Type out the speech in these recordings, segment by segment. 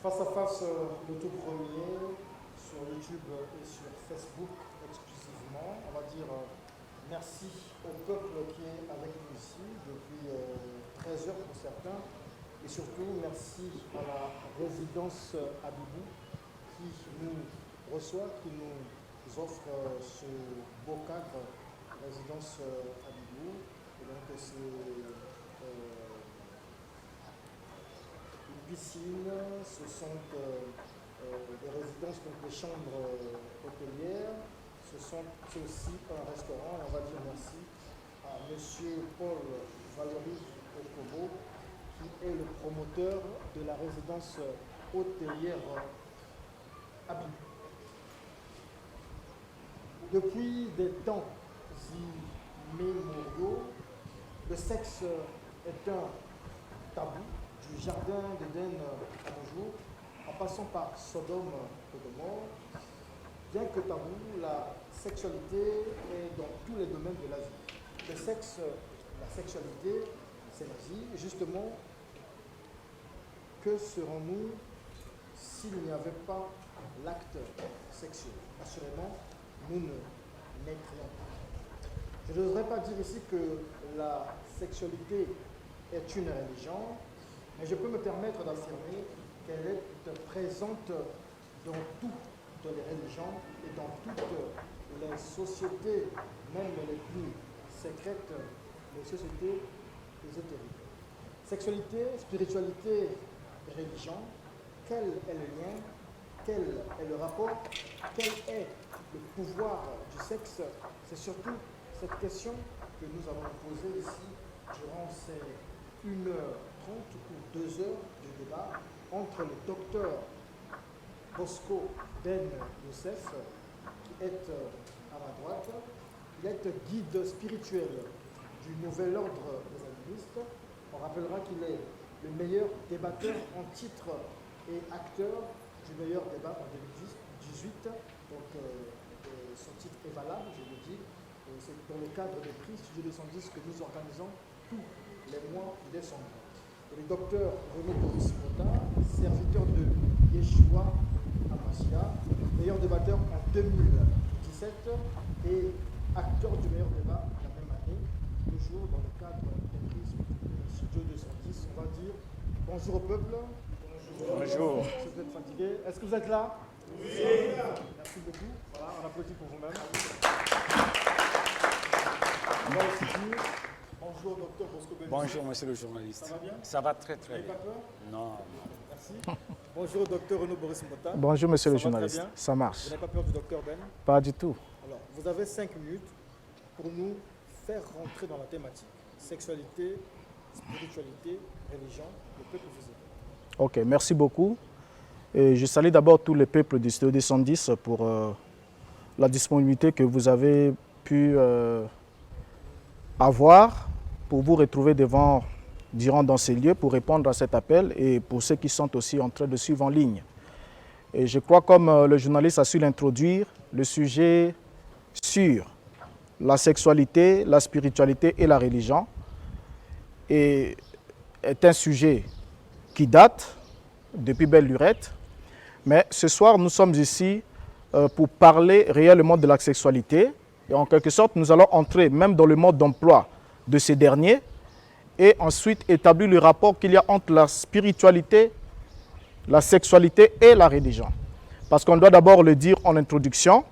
Face à face, le tout premier, sur YouTube et sur Facebook exclusivement. On va dire merci au peuple qui est avec nous ici depuis 13 heures pour certains. Et surtout, merci à la résidence Abibou qui nous reçoit, qui nous offre ce beau cadre, résidence Abibou. Et donc, c'est piscine, ce sont des résidences, donc des chambres hôtelières, c'est aussi un restaurant. On va dire merci à M. Paul Valéry Okobo, qui est le promoteur de la résidence hôtelière Abibou. Depuis des temps immémoriaux, le sexe est un tabou. Du jardin d'Éden à nos jours, en passant par Sodome et Gomorrhe, bien que tabou, la sexualité est dans tous les domaines de la vie. Le sexe, la sexualité, c'est la vie. Et justement, que serons-nous s'il n'y avait pas l'acte sexuel? Assurément, nous ne naîtrions pas. Je ne devrais pas dire ici que la sexualité est une religion, mais je peux me permettre d'affirmer qu'elle est présente dans toutes les religions et dans toutes les sociétés, même les plus secrètes, les sociétés ésotériques. Sexualité, spiritualité et religion, quel est le lien? Quel est le rapport? Quel est le pouvoir du sexe? C'est surtout cette question que nous allons poser ici durant ces 1h30 ou 2 heures de débat entre le docteur Bosco Ben Youssef, qui est à ma droite. Il est guide spirituel du Nouvel Ordre des Animistes. On rappellera qu'il est le meilleur débatteur en titre et acteur du meilleur débat en 2018. Donc son titre est valable, je le dis. C'est dans le cadre des prix Studio 210 que nous organisons tous les mois décembre. Et le docteur Renaud Boris Mota, serviteur de Yeshua Amasia, meilleur débatteur en 2017 et acteur du meilleur débat la même année, toujours dans le cadre des prix Studio 210. On va dire bonjour au peuple. Bonjour. Si vous êtes fatigué, est-ce que vous êtes là? Oui. Merci beaucoup. Voilà, on applaudit pour vous-même. On va aussi dire bonjour, docteur Bosco Ben. Bonjour, monsieur le journaliste. Ça va bien? Ça va très très bien. Vous n'avez pas peur? Non. Merci. Bonjour, docteur Renaud Boris Mota. Bonjour, monsieur le Ça va journaliste. très bien? Ça marche. Vous n'avez pas peur du docteur Ben? Pas du tout. Alors, vous avez 5 minutes pour nous faire rentrer dans la thématique. Sexualité, spiritualité, religion, le peuple vous aide. Ok, merci beaucoup. Et je salue d'abord tous les peuples du Studio 210 pour la disponibilité que vous avez pu avoir pour vous retrouver durant dans ces lieux pour répondre à cet appel et pour ceux qui sont aussi en train de suivre en ligne. Et je crois, comme le journaliste a su l'introduire, le sujet sur la sexualité, la spiritualité et la religion est un sujet qui date depuis belle lurette. Mais ce soir, nous sommes ici pour parler réellement de la sexualité. Et en quelque sorte, nous allons entrer même dans le mode d'emploi de ces derniers et ensuite établir le rapport qu'il y a entre la spiritualité, la sexualité et la religion. Parce qu'on doit d'abord le dire en introduction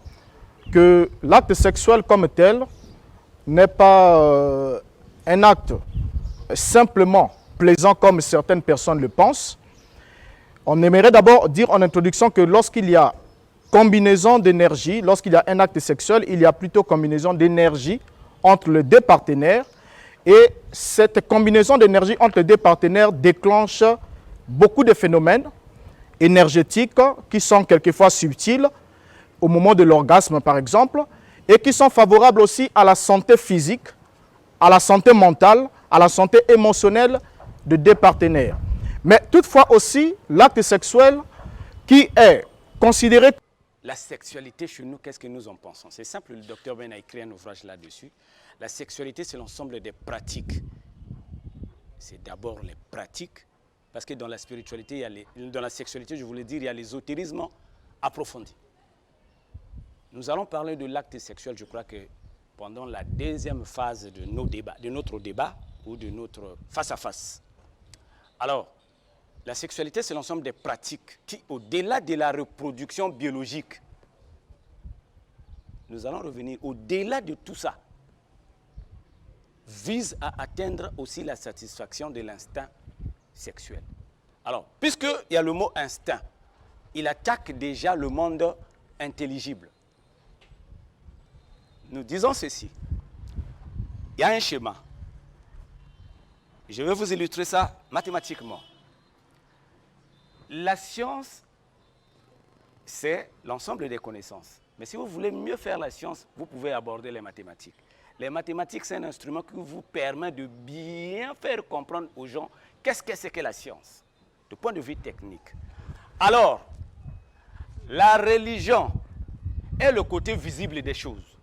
que l'acte sexuel comme tel n'est pas un acte simplement plaisant comme certaines personnes le pensent. On aimerait d'abord dire en introduction que lorsqu'il y a combinaison d'énergie, lorsqu'il y a un acte sexuel, il y a plutôt combinaison d'énergie entre les deux partenaires. Et cette combinaison d'énergie entre les deux partenaires déclenche beaucoup de phénomènes énergétiques qui sont quelquefois subtils au moment de l'orgasme par exemple, et qui sont favorables aussi à la santé physique, à la santé mentale, à la santé émotionnelle de deux partenaires. Mais toutefois aussi, l'acte sexuel qui est considéré... La sexualité chez nous, qu'est-ce que nous en pensons? C'est simple, le docteur Ben a écrit un ouvrage là-dessus. La sexualité, c'est l'ensemble des pratiques. C'est d'abord les pratiques Parce que dans la spiritualité, dans la sexualité, je voulais dire, il y a l'ésotérisme approfondi. Nous allons parler de l'acte sexuel, je crois que pendant la deuxième phase de notre débat ou de notre face-à-face. Alors, la sexualité, c'est l'ensemble des pratiques qui, au-delà de la reproduction biologique, nous allons revenir, au-delà de tout ça, vise à atteindre aussi la satisfaction de l'instinct sexuel. Alors, puisqu'il y a le mot instinct, il attaque déjà le monde intelligible. Nous disons ceci. Il y a un schéma. Je vais vous illustrer ça mathématiquement. La science, c'est l'ensemble des connaissances. Mais si vous voulez mieux faire la science, vous pouvez aborder les mathématiques. Les mathématiques, c'est un instrument qui vous permet de bien faire comprendre aux gens qu'est-ce que c'est que la science, du point de vue technique. Alors, la religion est le côté visible des choses.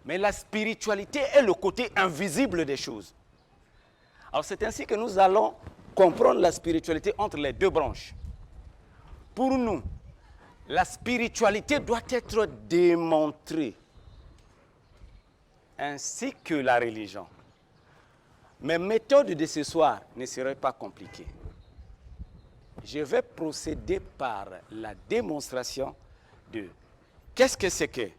Mais la spiritualité est le côté invisible des choses. Alors, c'est ainsi que nous allons comprendre la spiritualité entre les deux branches. Pour nous, la spiritualité doit être démontrée, ainsi que la religion. Mes méthodes de ce soir ne seraient pas compliquées. Je vais procéder par la démonstration de qu'est-ce que c'est que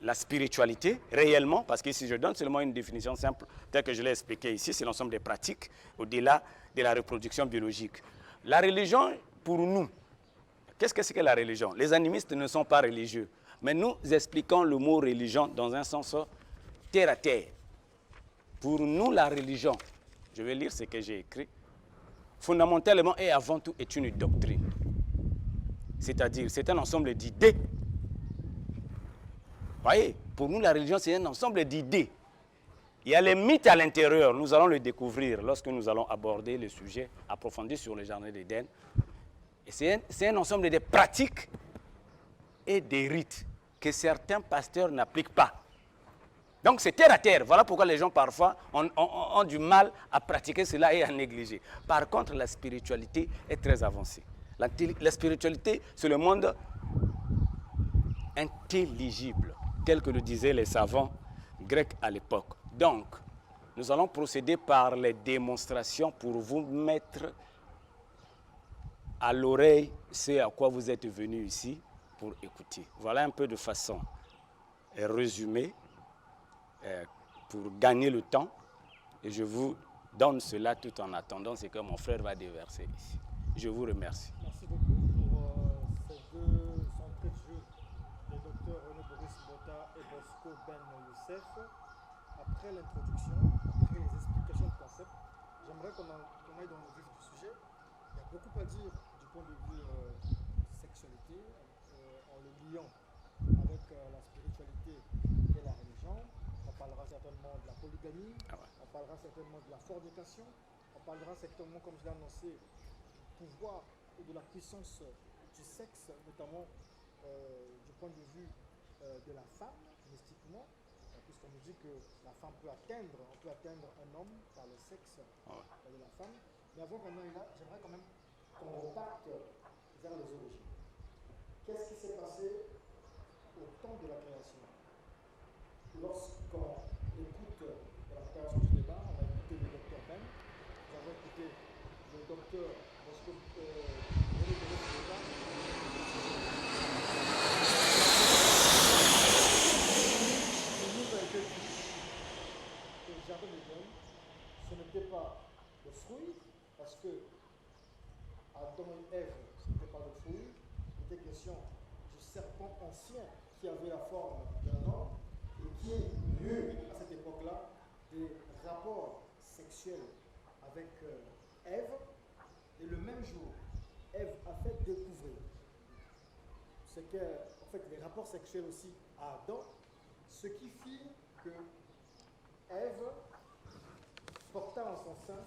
la spiritualité réellement, parce que si je donne seulement une définition simple, telle que je l'ai expliqué ici, c'est l'ensemble des pratiques au-delà de la reproduction biologique. La religion, pour nous, qu'est-ce que c'est que la religion? Les animistes ne sont pas religieux, mais nous expliquons le mot religion dans un sens terre à terre. Pour nous, la religion, je vais lire ce que j'ai écrit, fondamentalement et avant tout est une doctrine. C'est-à-dire, c'est un ensemble d'idées. Voyez, pour nous, la religion, c'est un ensemble d'idées. Il y a les mythes à l'intérieur, nous allons le découvrir lorsque nous allons aborder le sujet approfondi sur le jardin d'Éden. Et c'est un ensemble de pratiques et des rites que certains pasteurs n'appliquent pas. Donc c'est terre à terre. Voilà pourquoi les gens parfois ont du mal à pratiquer cela et à négliger. Par contre, la spiritualité est très avancée. La spiritualité, c'est le monde intelligible, tel que le disaient les savants grecs à l'époque. Donc, nous allons procéder par les démonstrations pour vous mettre à l'oreille ce à quoi vous êtes venu ici pour écouter. Voilà un peu de façon résumée pour gagner le temps. Et je vous donne cela tout en attendant ce que mon frère va déverser ici. Je vous remercie. Merci beaucoup pour ces deux entrées de jeu des docteurs René Boris Bota et Bosco Ben Youssef. Après l'introduction, après les explications de concept, j'aimerais qu'on aille dans le vif du sujet. Il y a beaucoup à dire du point de vue sexualité, en le liant avec la spiritualité et la religion. On parlera certainement de la polygamie, on parlera certainement de la fornication, on parlera certainement, comme je l'ai annoncé, du pouvoir et de la puissance du sexe, notamment du point de vue de la femme, mystiquement, puisqu'on nous dit que la femme peut atteindre un homme par le sexe de la femme. Mais avant qu'on aille là, j'aimerais quand même qu'on reparte vers les origines. Qu'est-ce qui s'est passé au temps de la création? Lorsqu'on écoute la préparation du débat, on a écouté le docteur Ben, nous avons écouté le docteur Bosco René Boris Bota. Il nous a été dit que le jardin d'Éden, ce n'était pas le fruit, parce que Adam et Ève, ce n'était pas le fruit, il était question du serpent ancien qui avait la forme d'un homme et qui eut à cette époque-là des rapports sexuels avec Ève. Et le même jour, Ève a fait découvrir ce que, en fait, les rapports sexuels aussi à Adam, ce qui fit que Ève porta en son sein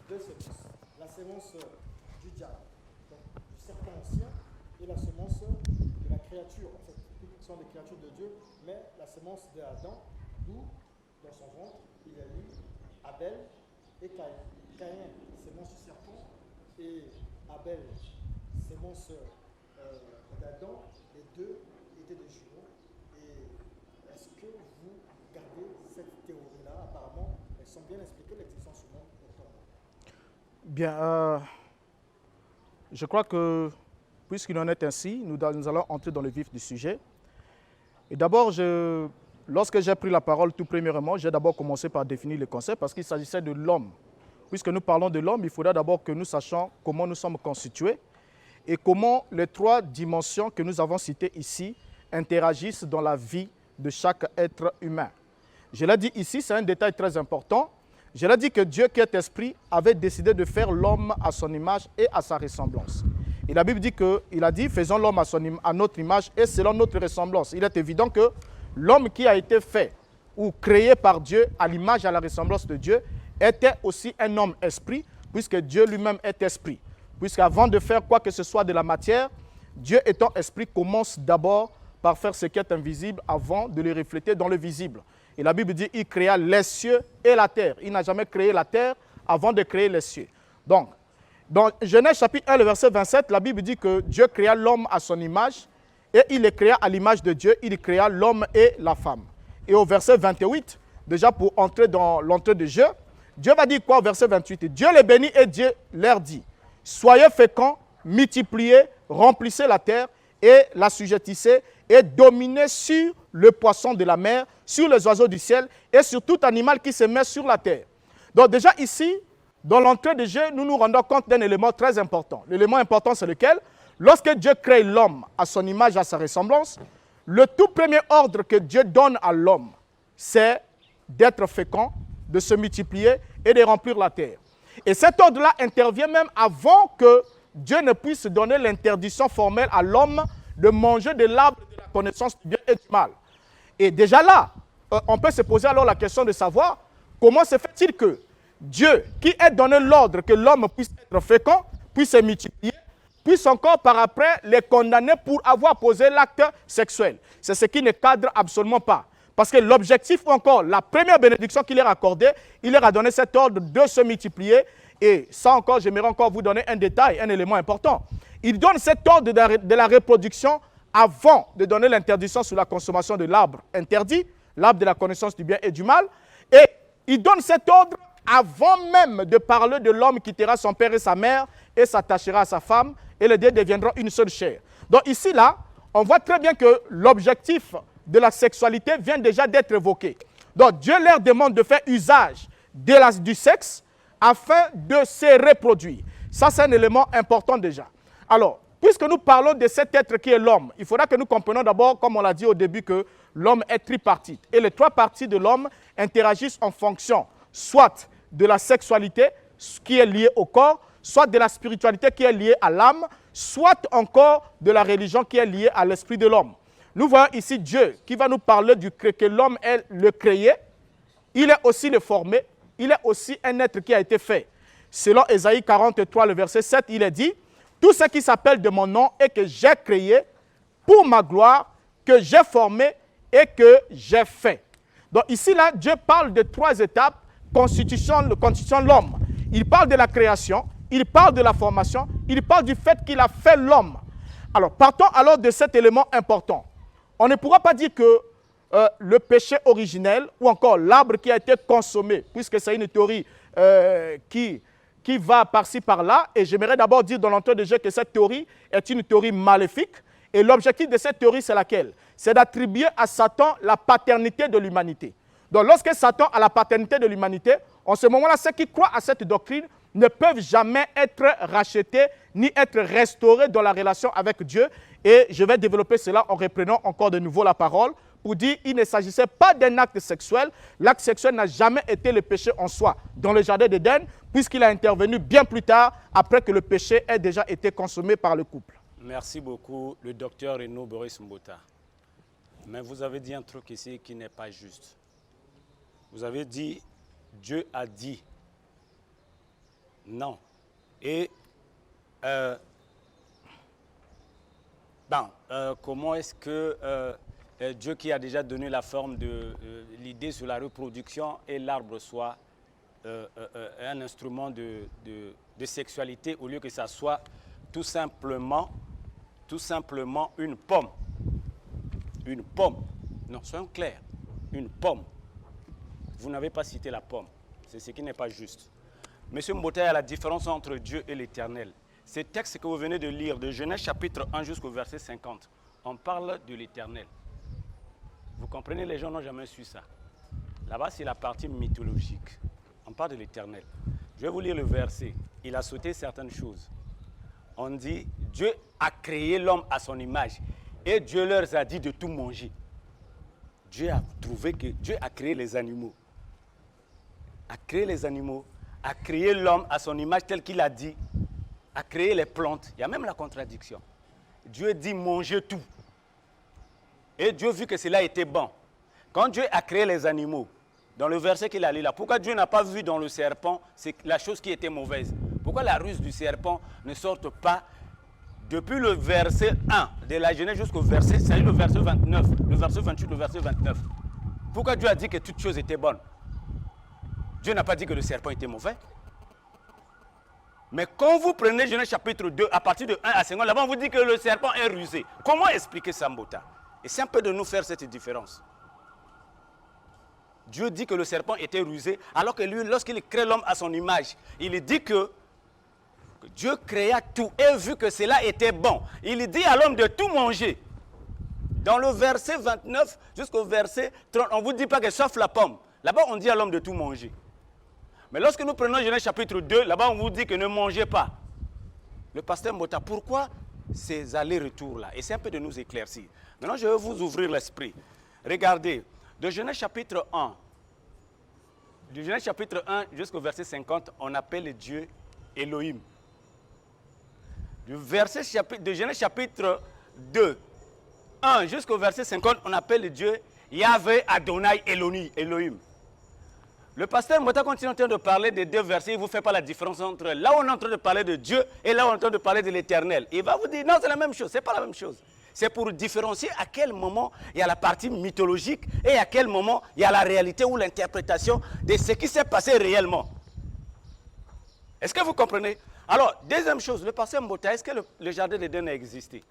deux semences. La semence du diable, donc du serpent ancien, et la semence de la créature, en fait, qui sont des créatures de Dieu, mais la semence d'Adam, d'où, dans son ventre, il y a eu Abel et Caïn. Caïn, semence du serpent, et Abel, sémence d'Adam, les deux étaient des jumeaux. Et est-ce que vous gardez cette théorie-là? Apparemment, elles sont bien expliquées, l'existence humaine. Bien, je crois que, puisqu'il en est ainsi, nous allons entrer dans le vif du sujet. Et d'abord, lorsque j'ai pris la parole tout premièrement, j'ai d'abord commencé par définir le concept parce qu'il s'agissait de l'homme. Puisque nous parlons de l'homme, il faudra d'abord que nous sachions comment nous sommes constitués et comment les trois dimensions que nous avons citées ici interagissent dans la vie de chaque être humain. Je l'ai dit ici, c'est un détail très important. Je l'ai dit que Dieu qui est esprit avait décidé de faire l'homme à son image et à sa ressemblance. Et la Bible dit qu'il a dit, faisons l'homme à notre image et selon notre ressemblance. Il est évident que l'homme qui a été fait ou créé par Dieu à l'image et à la ressemblance de Dieu était aussi un homme esprit, puisque Dieu lui-même est esprit. Puisqu'avant de faire quoi que ce soit de la matière, Dieu étant esprit commence d'abord par faire ce qui est invisible avant de le refléter dans le visible. Et la Bible dit qu'il créa les cieux et la terre. Il n'a jamais créé la terre avant de créer les cieux. Donc, dans Genèse chapitre 1, le verset 27, la Bible dit que Dieu créa l'homme à son image et il les créa à l'image de Dieu, il créa l'homme et la femme. Et au verset 28, déjà pour entrer dans l'entrée de jeu, Dieu va dire quoi au verset 28? Dieu les bénit et Dieu leur dit, soyez féconds, multipliez, remplissez la terre et l'assujettissez et dominez sur le poisson de la mer, sur les oiseaux du ciel et sur tout animal qui se met sur la terre. Donc déjà ici, dans l'entrée de jeu, nous nous rendons compte d'un élément très important. L'élément important, c'est lequel? Lorsque Dieu crée l'homme à son image, à sa ressemblance, le tout premier ordre que Dieu donne à l'homme, c'est d'être fécond, de se multiplier et de remplir la terre. Et cet ordre-là intervient même avant que Dieu ne puisse donner l'interdiction formelle à l'homme de manger de l'arbre de la connaissance du bien et du mal. Et déjà là, on peut se poser alors la question de savoir comment se fait-il que Dieu, qui a donné l'ordre que l'homme puisse être fécond, puisse se multiplier, puisse encore par après les condamner pour avoir posé l'acte sexuel. C'est ce qui ne cadre absolument pas. Parce que l'objectif, ou encore la première bénédiction qu'il leur a accordée, il leur a donné cet ordre de se multiplier. Et ça encore, j'aimerais encore vous donner un détail, un élément important. Il donne cet ordre de la reproduction avant de donner l'interdiction sur la consommation de l'arbre interdit, l'arbre de la connaissance du bien et du mal. Et il donne cet ordre avant même de parler de l'homme qui quittera son père et sa mère et s'attachera à sa femme et les deux deviendront une seule chair. Donc ici, là, on voit très bien que l'objectif de la sexualité vient déjà d'être évoqué. Donc Dieu leur demande de faire usage du sexe afin de se reproduire. Ça, c'est un élément important déjà. Alors, puisque nous parlons de cet être qui est l'homme, il faudra que nous comprenions d'abord, comme on l'a dit au début, que l'homme est tripartite. Et les trois parties de l'homme interagissent en fonction soit de la sexualité qui est liée au corps, soit de la spiritualité qui est liée à l'âme, soit encore de la religion qui est liée à l'esprit de l'homme. Nous voyons ici Dieu qui va nous parler que l'homme est le créé, il est aussi le formé, il est aussi un être qui a été fait. Selon Ésaïe 43, le verset 7, il est dit, « Tout ce qui s'appelle de mon nom et que j'ai créé pour ma gloire, que j'ai formé et que j'ai fait. » Donc ici, là, Dieu parle de trois étapes constitution de l'homme. Il parle de la création, il parle de la formation, il parle du fait qu'il a fait l'homme. Alors, partons alors de cet élément important. On ne pourra pas dire que le péché originel ou encore l'arbre qui a été consommé, puisque c'est une théorie qui va par-ci par-là, et j'aimerais d'abord dire dans l'entrée de jeu que cette théorie est une théorie maléfique, et l'objectif de cette théorie, c'est laquelle? C'est d'attribuer à Satan la paternité de l'humanité. Donc lorsque Satan a la paternité de l'humanité, en ce moment-là, ceux qui croient à cette doctrine ne peuvent jamais être rachetés ni être restaurés dans la relation avec Dieu. Et je vais développer cela en reprenant encore de nouveau la parole pour dire qu'il ne s'agissait pas d'un acte sexuel. L'acte sexuel n'a jamais été le péché en soi dans le jardin d'Éden, puisqu'il a intervenu bien plus tard, après que le péché ait déjà été consommé par le couple. Merci beaucoup, le docteur Renaud Boris Mbota. Mais vous avez dit un truc ici qui n'est pas juste. Vous avez dit, Dieu a dit. Non. Et comment est-ce que Dieu qui a déjà donné la forme de l'idée sur la reproduction et l'arbre soit un instrument de sexualité au lieu que ça soit tout simplement une pomme. Une pomme. Non, soyons clairs. Une pomme. Vous n'avez pas cité la pomme. C'est ce qui n'est pas juste. Monsieur Mbota, il y a la différence entre Dieu et l'Éternel. Ce texte que vous venez de lire, de Genèse chapitre 1 jusqu'au verset 50, on parle de l'Éternel. Vous comprenez, les gens n'ont jamais su ça. Là-bas, c'est la partie mythologique. On parle de l'Éternel. Je vais vous lire le verset. Il a sauté certaines choses. On dit, Dieu a créé l'homme à son image. Et Dieu leur a dit de tout manger. Dieu a trouvé que Dieu a créé les animaux. A créé les animaux. A créé l'homme à son image tel qu'il a dit. A créé les plantes. Il y a même la contradiction. Dieu dit mangez tout. Et Dieu vu que cela était bon. Quand Dieu a créé les animaux, dans le verset qu'il a lu là, pourquoi Dieu n'a pas vu dans le serpent c'est la chose qui était mauvaise? Pourquoi la ruse du serpent ne sort pas depuis le verset 1 de la Genèse jusqu'au verset, c'est le verset 29, le verset 28, le verset 29. Pourquoi Dieu a dit que toute chose était bonne? Dieu n'a pas dit que le serpent était mauvais. Mais quand vous prenez Genèse chapitre 2, à partir de 1 à 50, là-bas on vous dit que le serpent est rusé. Comment expliquer ça, Mbota? Essaye un peu de nous faire cette différence. Dieu dit que le serpent était rusé, alors que lui, lorsqu'il crée l'homme à son image, il dit que Dieu créa tout et vu que cela était bon, il dit à l'homme de tout manger. Dans le verset 29 jusqu'au verset 30, on ne vous dit pas que sauf la pomme. Là-bas, on dit à l'homme de tout manger. Mais lorsque nous prenons Genèse chapitre 2, là-bas, on vous dit que ne mangez pas. Le pasteur Mbota, pourquoi ces allers-retours-là? Essayez un peu de nous éclaircir. Maintenant, je vais vous ouvrir l'esprit. Regardez, de Genèse chapitre 1, de Genèse chapitre 1 jusqu'au verset 50, on appelle Dieu Elohim. De Genèse chapitre 2, 1 jusqu'au verset 50, on appelle Dieu Yahvé Adonai Elohim. Le pasteur Mbota continue en train de parler des deux versets, il ne vous fait pas la différence entre là où on est en train de parler de Dieu et là où on est en train de parler de l'Éternel. Il va vous dire non, c'est la même chose, ce n'est pas la même chose. C'est pour différencier à quel moment il y a la partie mythologique et à quel moment il y a la réalité ou l'interprétation de ce qui s'est passé réellement. Est-ce que vous comprenez? Alors, deuxième chose, le pasteur Mbota, est-ce que le jardin d'Éden a existé?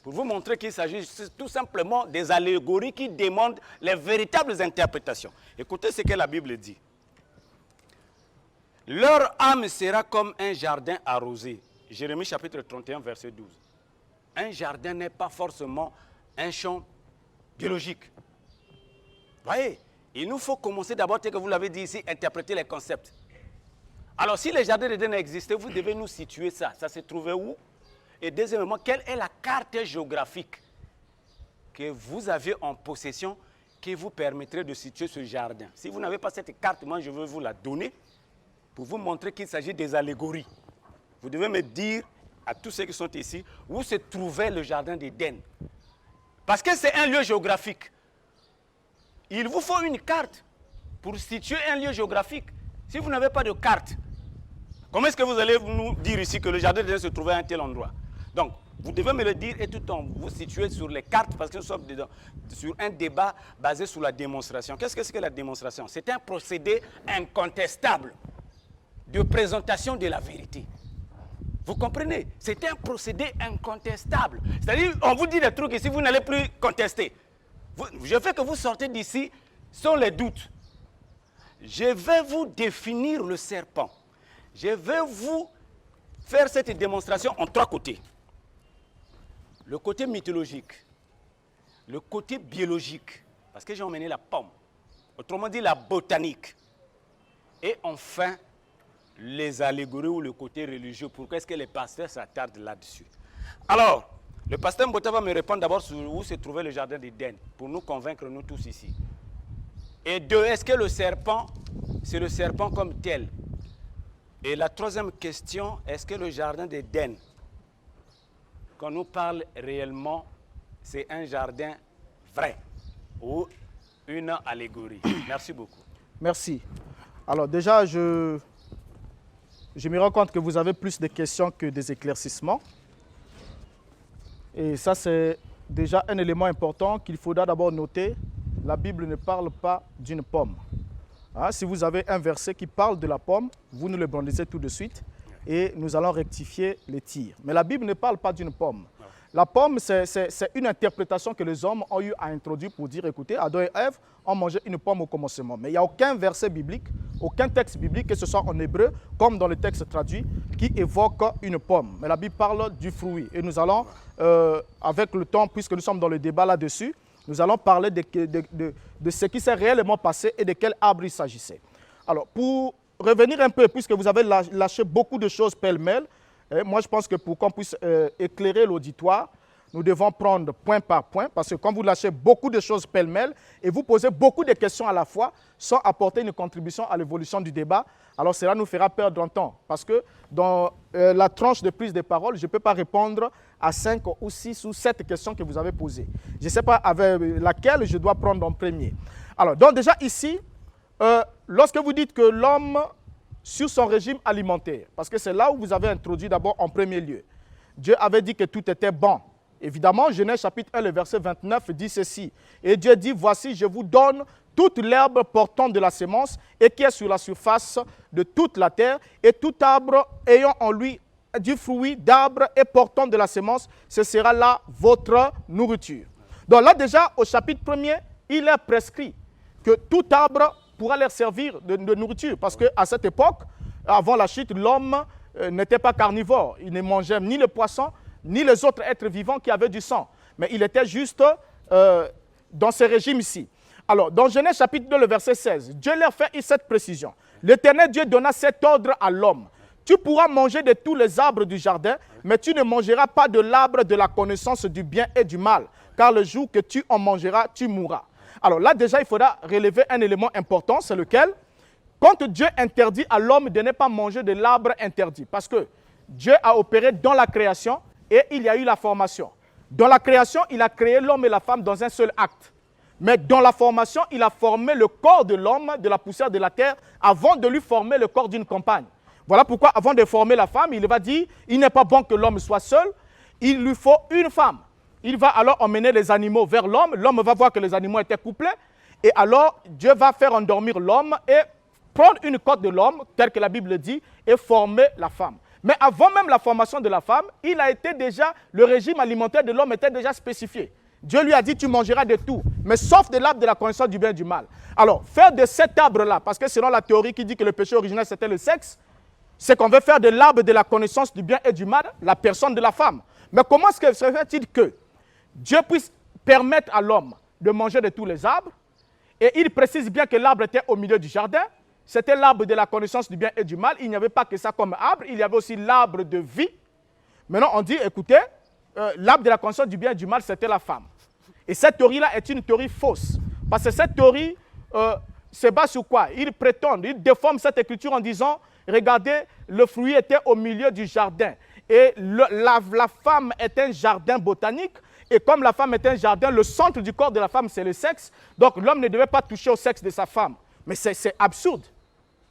Pour vous montrer qu'il s'agit tout simplement des allégories qui demandent les véritables interprétations. Écoutez ce que la Bible dit. Leur âme sera comme un jardin arrosé. Jérémie chapitre 31, verset 12. Un jardin n'est pas forcément un champ biologique. Voyez, il nous faut commencer d'abord, tel que vous l'avez dit ici, interpréter les concepts. Alors, si le jardin d'Éden existait, vous devez nous situer ça. Ça se trouvait où? Et deuxièmement, quelle est la carte géographique que vous avez en possession qui vous permettrait de situer ce jardin? Si vous n'avez pas cette carte, moi je veux vous la donner pour vous montrer qu'il s'agit des allégories. Vous devez me dire à tous ceux qui sont ici où se trouvait le jardin d'Éden. Parce que c'est un lieu géographique. Il vous faut une carte pour situer un lieu géographique. Si vous n'avez pas de carte, comment est-ce que vous allez nous dire ici que le jardin d'Éden se trouvait à un tel endroit? Donc, vous devez me le dire et tout en vous situer sur les cartes parce que nous sommes sur un débat basé sur la démonstration. Qu'est-ce que c'est que la démonstration? C'est un procédé incontestable de présentation de la vérité. Vous comprenez? C'est un procédé incontestable. C'est-à-dire, on vous dit des trucs ici, vous n'allez plus contester. Je veux que vous sortez d'ici sans les doutes. Je vais vous définir le serpent. Je vais vous faire cette démonstration en trois côtés. Le côté mythologique, le côté biologique, parce que j'ai emmené la pomme, autrement dit la botanique, et enfin les allégories ou le côté religieux. Pourquoi est-ce que les pasteurs s'attardent là-dessus? Alors, le pasteur Mbota va me répondre d'abord sur où se trouvait le jardin d'Éden, pour nous convaincre, nous tous ici. Et deux, est-ce que le serpent, c'est le serpent comme tel? Et la troisième question, est-ce que le jardin d'Éden, quand on nous parle réellement, c'est un jardin vrai ou une allégorie? Merci beaucoup. Merci. Alors déjà, je me rends compte que vous avez plus de questions que des éclaircissements. Et ça, c'est déjà un élément important qu'il faudra d'abord noter. La Bible ne parle pas d'une pomme. Hein, si vous avez un verset qui parle de la pomme, vous nous le brandissez tout de suite et nous allons rectifier les tirs. Mais la Bible ne parle pas d'une pomme. La pomme, c'est une interprétation que les hommes ont eu à introduire pour dire, écoutez, Adam et Ève ont mangé une pomme au commencement. Mais il n'y a aucun verset biblique, aucun texte biblique, que ce soit en hébreu, comme dans le texte traduit, qui évoque une pomme. Mais la Bible parle du fruit. Et nous allons, avec le temps, puisque nous sommes dans le débat là-dessus, nous allons parler de ce qui s'est réellement passé et de quel arbre il s'agissait. Alors, pour revenir un peu, puisque vous avez lâché beaucoup de choses pêle-mêle, moi, je pense que pour qu'on puisse éclairer l'auditoire, nous devons prendre point par point, parce que quand vous lâchez beaucoup de choses pêle-mêle et vous posez beaucoup de questions à la fois, sans apporter une contribution à l'évolution du débat, alors cela nous fera perdre un temps. Parce que dans la tranche de prise de parole, je ne peux pas répondre à 5 ou 6 ou 7 questions que vous avez posées. Je ne sais pas avec laquelle je dois prendre en premier. Alors, donc déjà ici, lorsque vous dites que l'homme, sur son régime alimentaire, parce que c'est là où vous avez introduit d'abord en premier lieu. Dieu avait dit que tout était bon. Évidemment, Genèse chapitre 1, le verset 29 dit ceci. Et Dieu dit, voici, je vous donne toute l'herbe portant de la sémence et qui est sur la surface de toute la terre, et tout arbre ayant en lui du fruit d'arbre et portant de la sémence, ce sera là votre nourriture. Donc là déjà, au chapitre 1er, il est prescrit que tout arbre pourra leur servir de nourriture. Parce qu'à cette époque, avant la chute, l'homme n'était pas carnivore. Il ne mangeait ni le poisson, ni les autres êtres vivants qui avaient du sang. Mais il était juste dans ce régime ici. Alors, dans Genèse chapitre 2, le verset 16, Dieu leur fait cette précision. L'Éternel Dieu donna cet ordre à l'homme. Tu pourras manger de tous les arbres du jardin, mais tu ne mangeras pas de l'arbre de la connaissance du bien et du mal, car le jour que tu en mangeras, tu mourras. Alors là, déjà, il faudra relever un élément important, c'est lequel? Quand Dieu interdit à l'homme de ne pas manger de l'arbre interdit, parce que Dieu a opéré dans la création et il y a eu la formation. Dans la création, il a créé l'homme et la femme dans un seul acte. Mais dans la formation, il a formé le corps de l'homme de la poussière de la terre avant de lui former le corps d'une compagne. Voilà pourquoi, avant de former la femme, il va dire, il n'est pas bon que l'homme soit seul, il lui faut une femme. Il va alors emmener les animaux vers l'homme. L'homme va voir que les animaux étaient couplés. Et alors, Dieu va faire endormir l'homme et prendre une côte de l'homme, tel que la Bible dit, et former la femme. Mais avant même la formation de la femme, le régime alimentaire de l'homme était déjà spécifié. Dieu lui a dit, tu mangeras de tout, mais sauf de l'arbre de la connaissance du bien et du mal. Alors, faire de cet arbre-là, parce que selon la théorie qui dit que le péché originel c'était le sexe, c'est qu'on veut faire de l'arbre de la connaissance du bien et du mal la personne de la femme. Mais comment se fait-il que Dieu puisse permettre à l'homme de manger de tous les arbres? Et il précise bien que l'arbre était au milieu du jardin. C'était l'arbre de la connaissance du bien et du mal. Il n'y avait pas que ça comme arbre, il y avait aussi l'arbre de vie. Maintenant, on dit, écoutez, l'arbre de la connaissance du bien et du mal, c'était la femme. Et cette théorie-là est une théorie fausse. Parce que cette théorie se base sur quoi? Ils prétendent, ils déforment cette écriture en disant, regardez, le fruit était au milieu du jardin. Et la femme est un jardin botanique. Et comme la femme est un jardin, le centre du corps de la femme, c'est le sexe. Donc l'homme ne devait pas toucher au sexe de sa femme. Mais c'est absurde.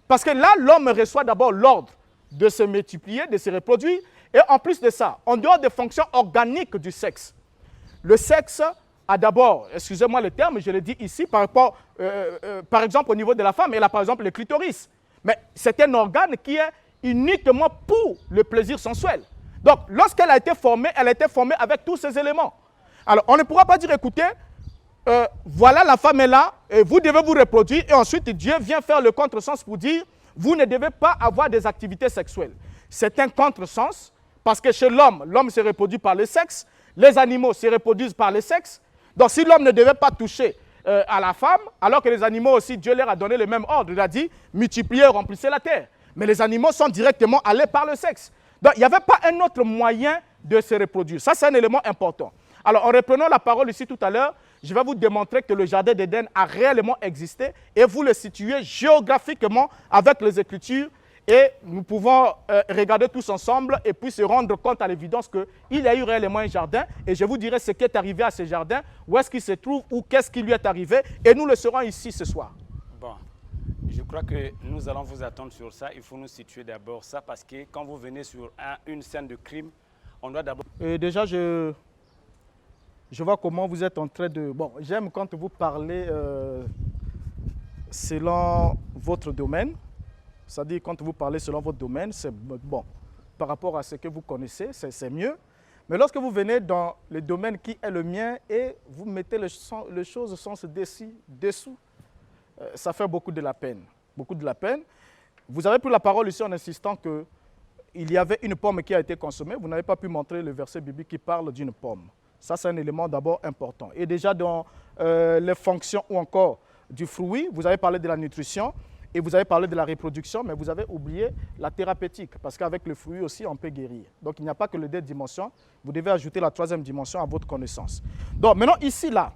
Parce que là, l'homme reçoit d'abord l'ordre de se multiplier, de se reproduire. Et en plus de ça, en dehors des fonctions organiques du sexe, le sexe a d'abord, excusez-moi le terme, je le dis ici, par exemple au niveau de la femme, elle a par exemple le clitoris. Mais c'est un organe qui est uniquement pour le plaisir sensuel. Donc, lorsqu'elle a été formée avec tous ces éléments. Alors, on ne pourra pas dire, écoutez, voilà, la femme est là, et vous devez vous reproduire, et ensuite Dieu vient faire le contresens pour dire, vous ne devez pas avoir des activités sexuelles. C'est un contresens, parce que chez l'homme, l'homme se reproduit par le sexe, les animaux se reproduisent par le sexe. Donc, si l'homme ne devait pas toucher à la femme, alors que les animaux aussi, Dieu leur a donné le même ordre, il a dit, multipliez, remplissez la terre. Mais les animaux sont directement allés par le sexe. Donc, il n'y avait pas un autre moyen de se reproduire. Ça, c'est un élément important. Alors, en reprenant la parole ici tout à l'heure, je vais vous démontrer que le jardin d'Éden a réellement existé et vous le situez géographiquement avec les Écritures et nous pouvons regarder tous ensemble et puis se rendre compte à l'évidence qu'il y a eu réellement un jardin et je vous dirai ce qui est arrivé à ce jardin, où est-ce qu'il se trouve ou qu'est-ce qui lui est arrivé et nous le saurons ici ce soir. Bon, je crois que nous allons vous attendre sur ça. Il faut nous situer d'abord ça parce que quand vous venez sur une scène de crime, on doit d'abord... Déjà, je vois comment vous êtes en train de... Bon, j'aime quand vous parlez selon votre domaine. C'est-à-dire, quand vous parlez selon votre domaine, c'est bon. Par rapport à ce que vous connaissez, c'est mieux. Mais lorsque vous venez dans le domaine qui est le mien et vous mettez les choses sans se dessous, ça fait beaucoup de la peine. Beaucoup de la peine. Vous avez pris la parole ici en insistant qu'il y avait une pomme qui a été consommée. Vous n'avez pas pu montrer le verset biblique qui parle d'une pomme. Ça, c'est un élément d'abord important. Et déjà dans les fonctions ou encore du fruit, vous avez parlé de la nutrition et vous avez parlé de la reproduction, mais vous avez oublié la thérapeutique, parce qu'avec le fruit aussi, on peut guérir. Donc, il n'y a pas que les deux dimensions. Vous devez ajouter la troisième dimension à votre connaissance. Donc, maintenant, ici, là,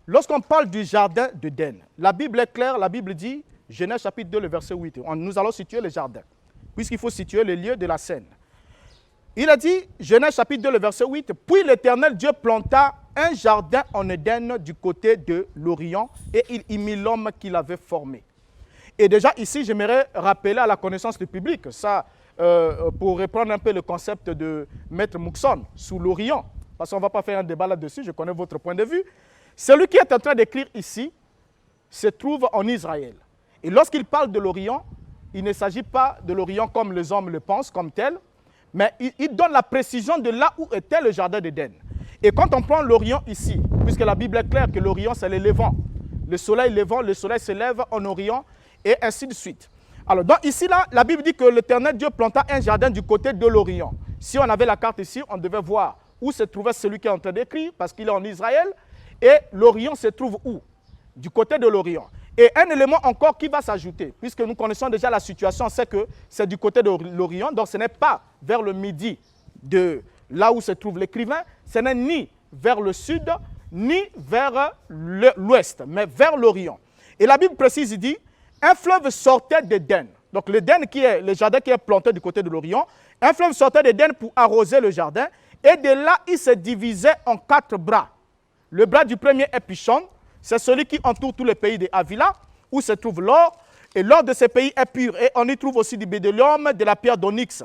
lorsqu'on parle du jardin d'Éden, la Bible est claire, la Bible dit, Genèse chapitre 2, le verset 8, nous allons situer le jardin, puisqu'il faut situer le lieu de la scène. Il a dit, Genèse chapitre 2, le verset 8, « Puis l'Éternel Dieu planta un jardin en Éden du côté de l'Orient, et il y mit l'homme qu'il avait formé. » Et déjà ici, j'aimerais rappeler à la connaissance du public, ça, pour reprendre un peu le concept de Maître Moukson, sous l'Orient, parce qu'on ne va pas faire un débat là-dessus, je connais votre point de vue. Celui qui est en train d'écrire ici se trouve en Israël. Et lorsqu'il parle de l'Orient, il ne s'agit pas de l'Orient comme les hommes le pensent, comme tel, mais il donne la précision de là où était le jardin d'Éden. Et quand on prend l'Orient ici, puisque la Bible est claire que l'Orient c'est le levant, le soleil levant, le soleil se lève en Orient, et ainsi de suite. Alors, donc ici, là, la Bible dit que l'Éternel Dieu planta un jardin du côté de l'Orient. Si on avait la carte ici, on devait voir où se trouvait celui qui est en train d'écrire, parce qu'il est en Israël, et l'Orient se trouve où? Du côté de l'Orient. Et un élément encore qui va s'ajouter, puisque nous connaissons déjà la situation, c'est que c'est du côté de l'Orient, donc ce n'est pas vers le midi de là où se trouve l'écrivain, ce n'est ni vers le sud, ni vers l'ouest, mais vers l'Orient. Et la Bible précise, il dit, un fleuve sortait d'Éden. Donc l'Éden, qui est le jardin qui est planté du côté de l'Orient, un fleuve sortait d'Éden pour arroser le jardin, et de là, il se divisait en 4 bras. Le bras du premier est Pishon, c'est celui qui entoure tout le pays de Havila, où se trouve l'or, et l'or de ce pays est pur, et on y trouve aussi du bédélium, de la pierre d'onyx.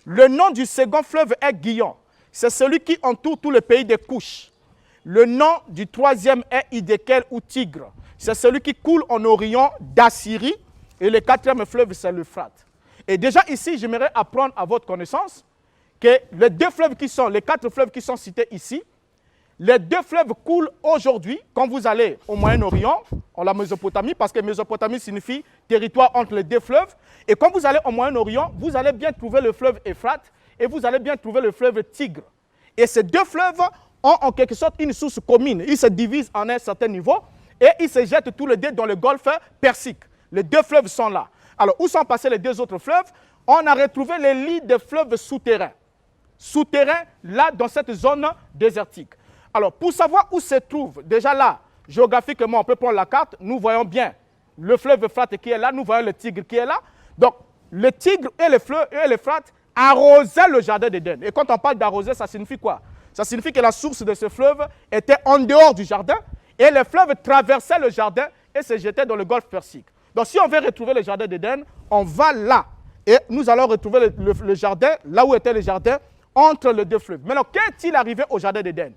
Le nom du second fleuve est Guillon, c'est celui qui entoure tout le pays de Couche. Le nom du troisième est Idékel ou Tigre. C'est celui qui coule en Orient d'Assyrie. Et le quatrième fleuve, c'est l'Euphrate. Et déjà ici, j'aimerais apprendre à votre connaissance que les 2 fleuves qui sont, les 4 fleuves qui sont cités ici, les 2 fleuves coulent aujourd'hui quand vous allez au Moyen-Orient, en la Mésopotamie, parce que Mésopotamie signifie territoire entre les 2 fleuves. Et quand vous allez au Moyen-Orient, vous allez bien trouver le fleuve Euphrate et vous allez bien trouver le fleuve Tigre. Et ces 2 fleuves ont en quelque sorte une source commune. Ils se divisent en un certain niveau. Et ils se jettent tous les deux dans le golfe Persique. Les 2 fleuves sont là. Alors, où sont passés les 2 autres fleuves? On a retrouvé les lits de fleuves souterrains. Souterrains, là, dans cette zone désertique. Alors, pour savoir où se trouve, déjà là, géographiquement, on peut prendre la carte, nous voyons bien le fleuve Euphrate qui est là, nous voyons le Tigre qui est là. Donc, le Tigre et le fleuve et l'Euphrate arrosaient le jardin d'Éden. Et quand on parle d'arroser, ça signifie quoi? Ça signifie que la source de ce fleuve était en dehors du jardin. Et les fleuves traversaient le jardin et se jetaient dans le golfe Persique. Donc si on veut retrouver le jardin d'Éden, on va là. Et nous allons retrouver le jardin, là où était le jardin, entre les 2 fleuves. Maintenant, qu'est-il arrivé au jardin d'Éden?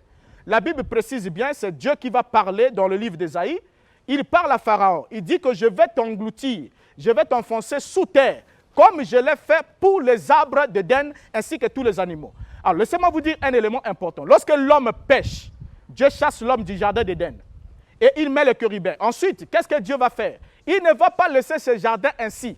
La Bible précise bien, c'est Dieu qui va parler dans le livre d'Ésaïe. Il parle à Pharaon. Il dit que je vais t'engloutir, je vais t'enfoncer sous terre, comme je l'ai fait pour les arbres d'Éden ainsi que tous les animaux. Alors, laissez-moi vous dire un élément important. Lorsque l'homme pêche, Dieu chasse l'homme du jardin d'Éden. Et il met le chérubin. Ensuite, qu'est-ce que Dieu va faire? Il ne va pas laisser ce jardin ainsi.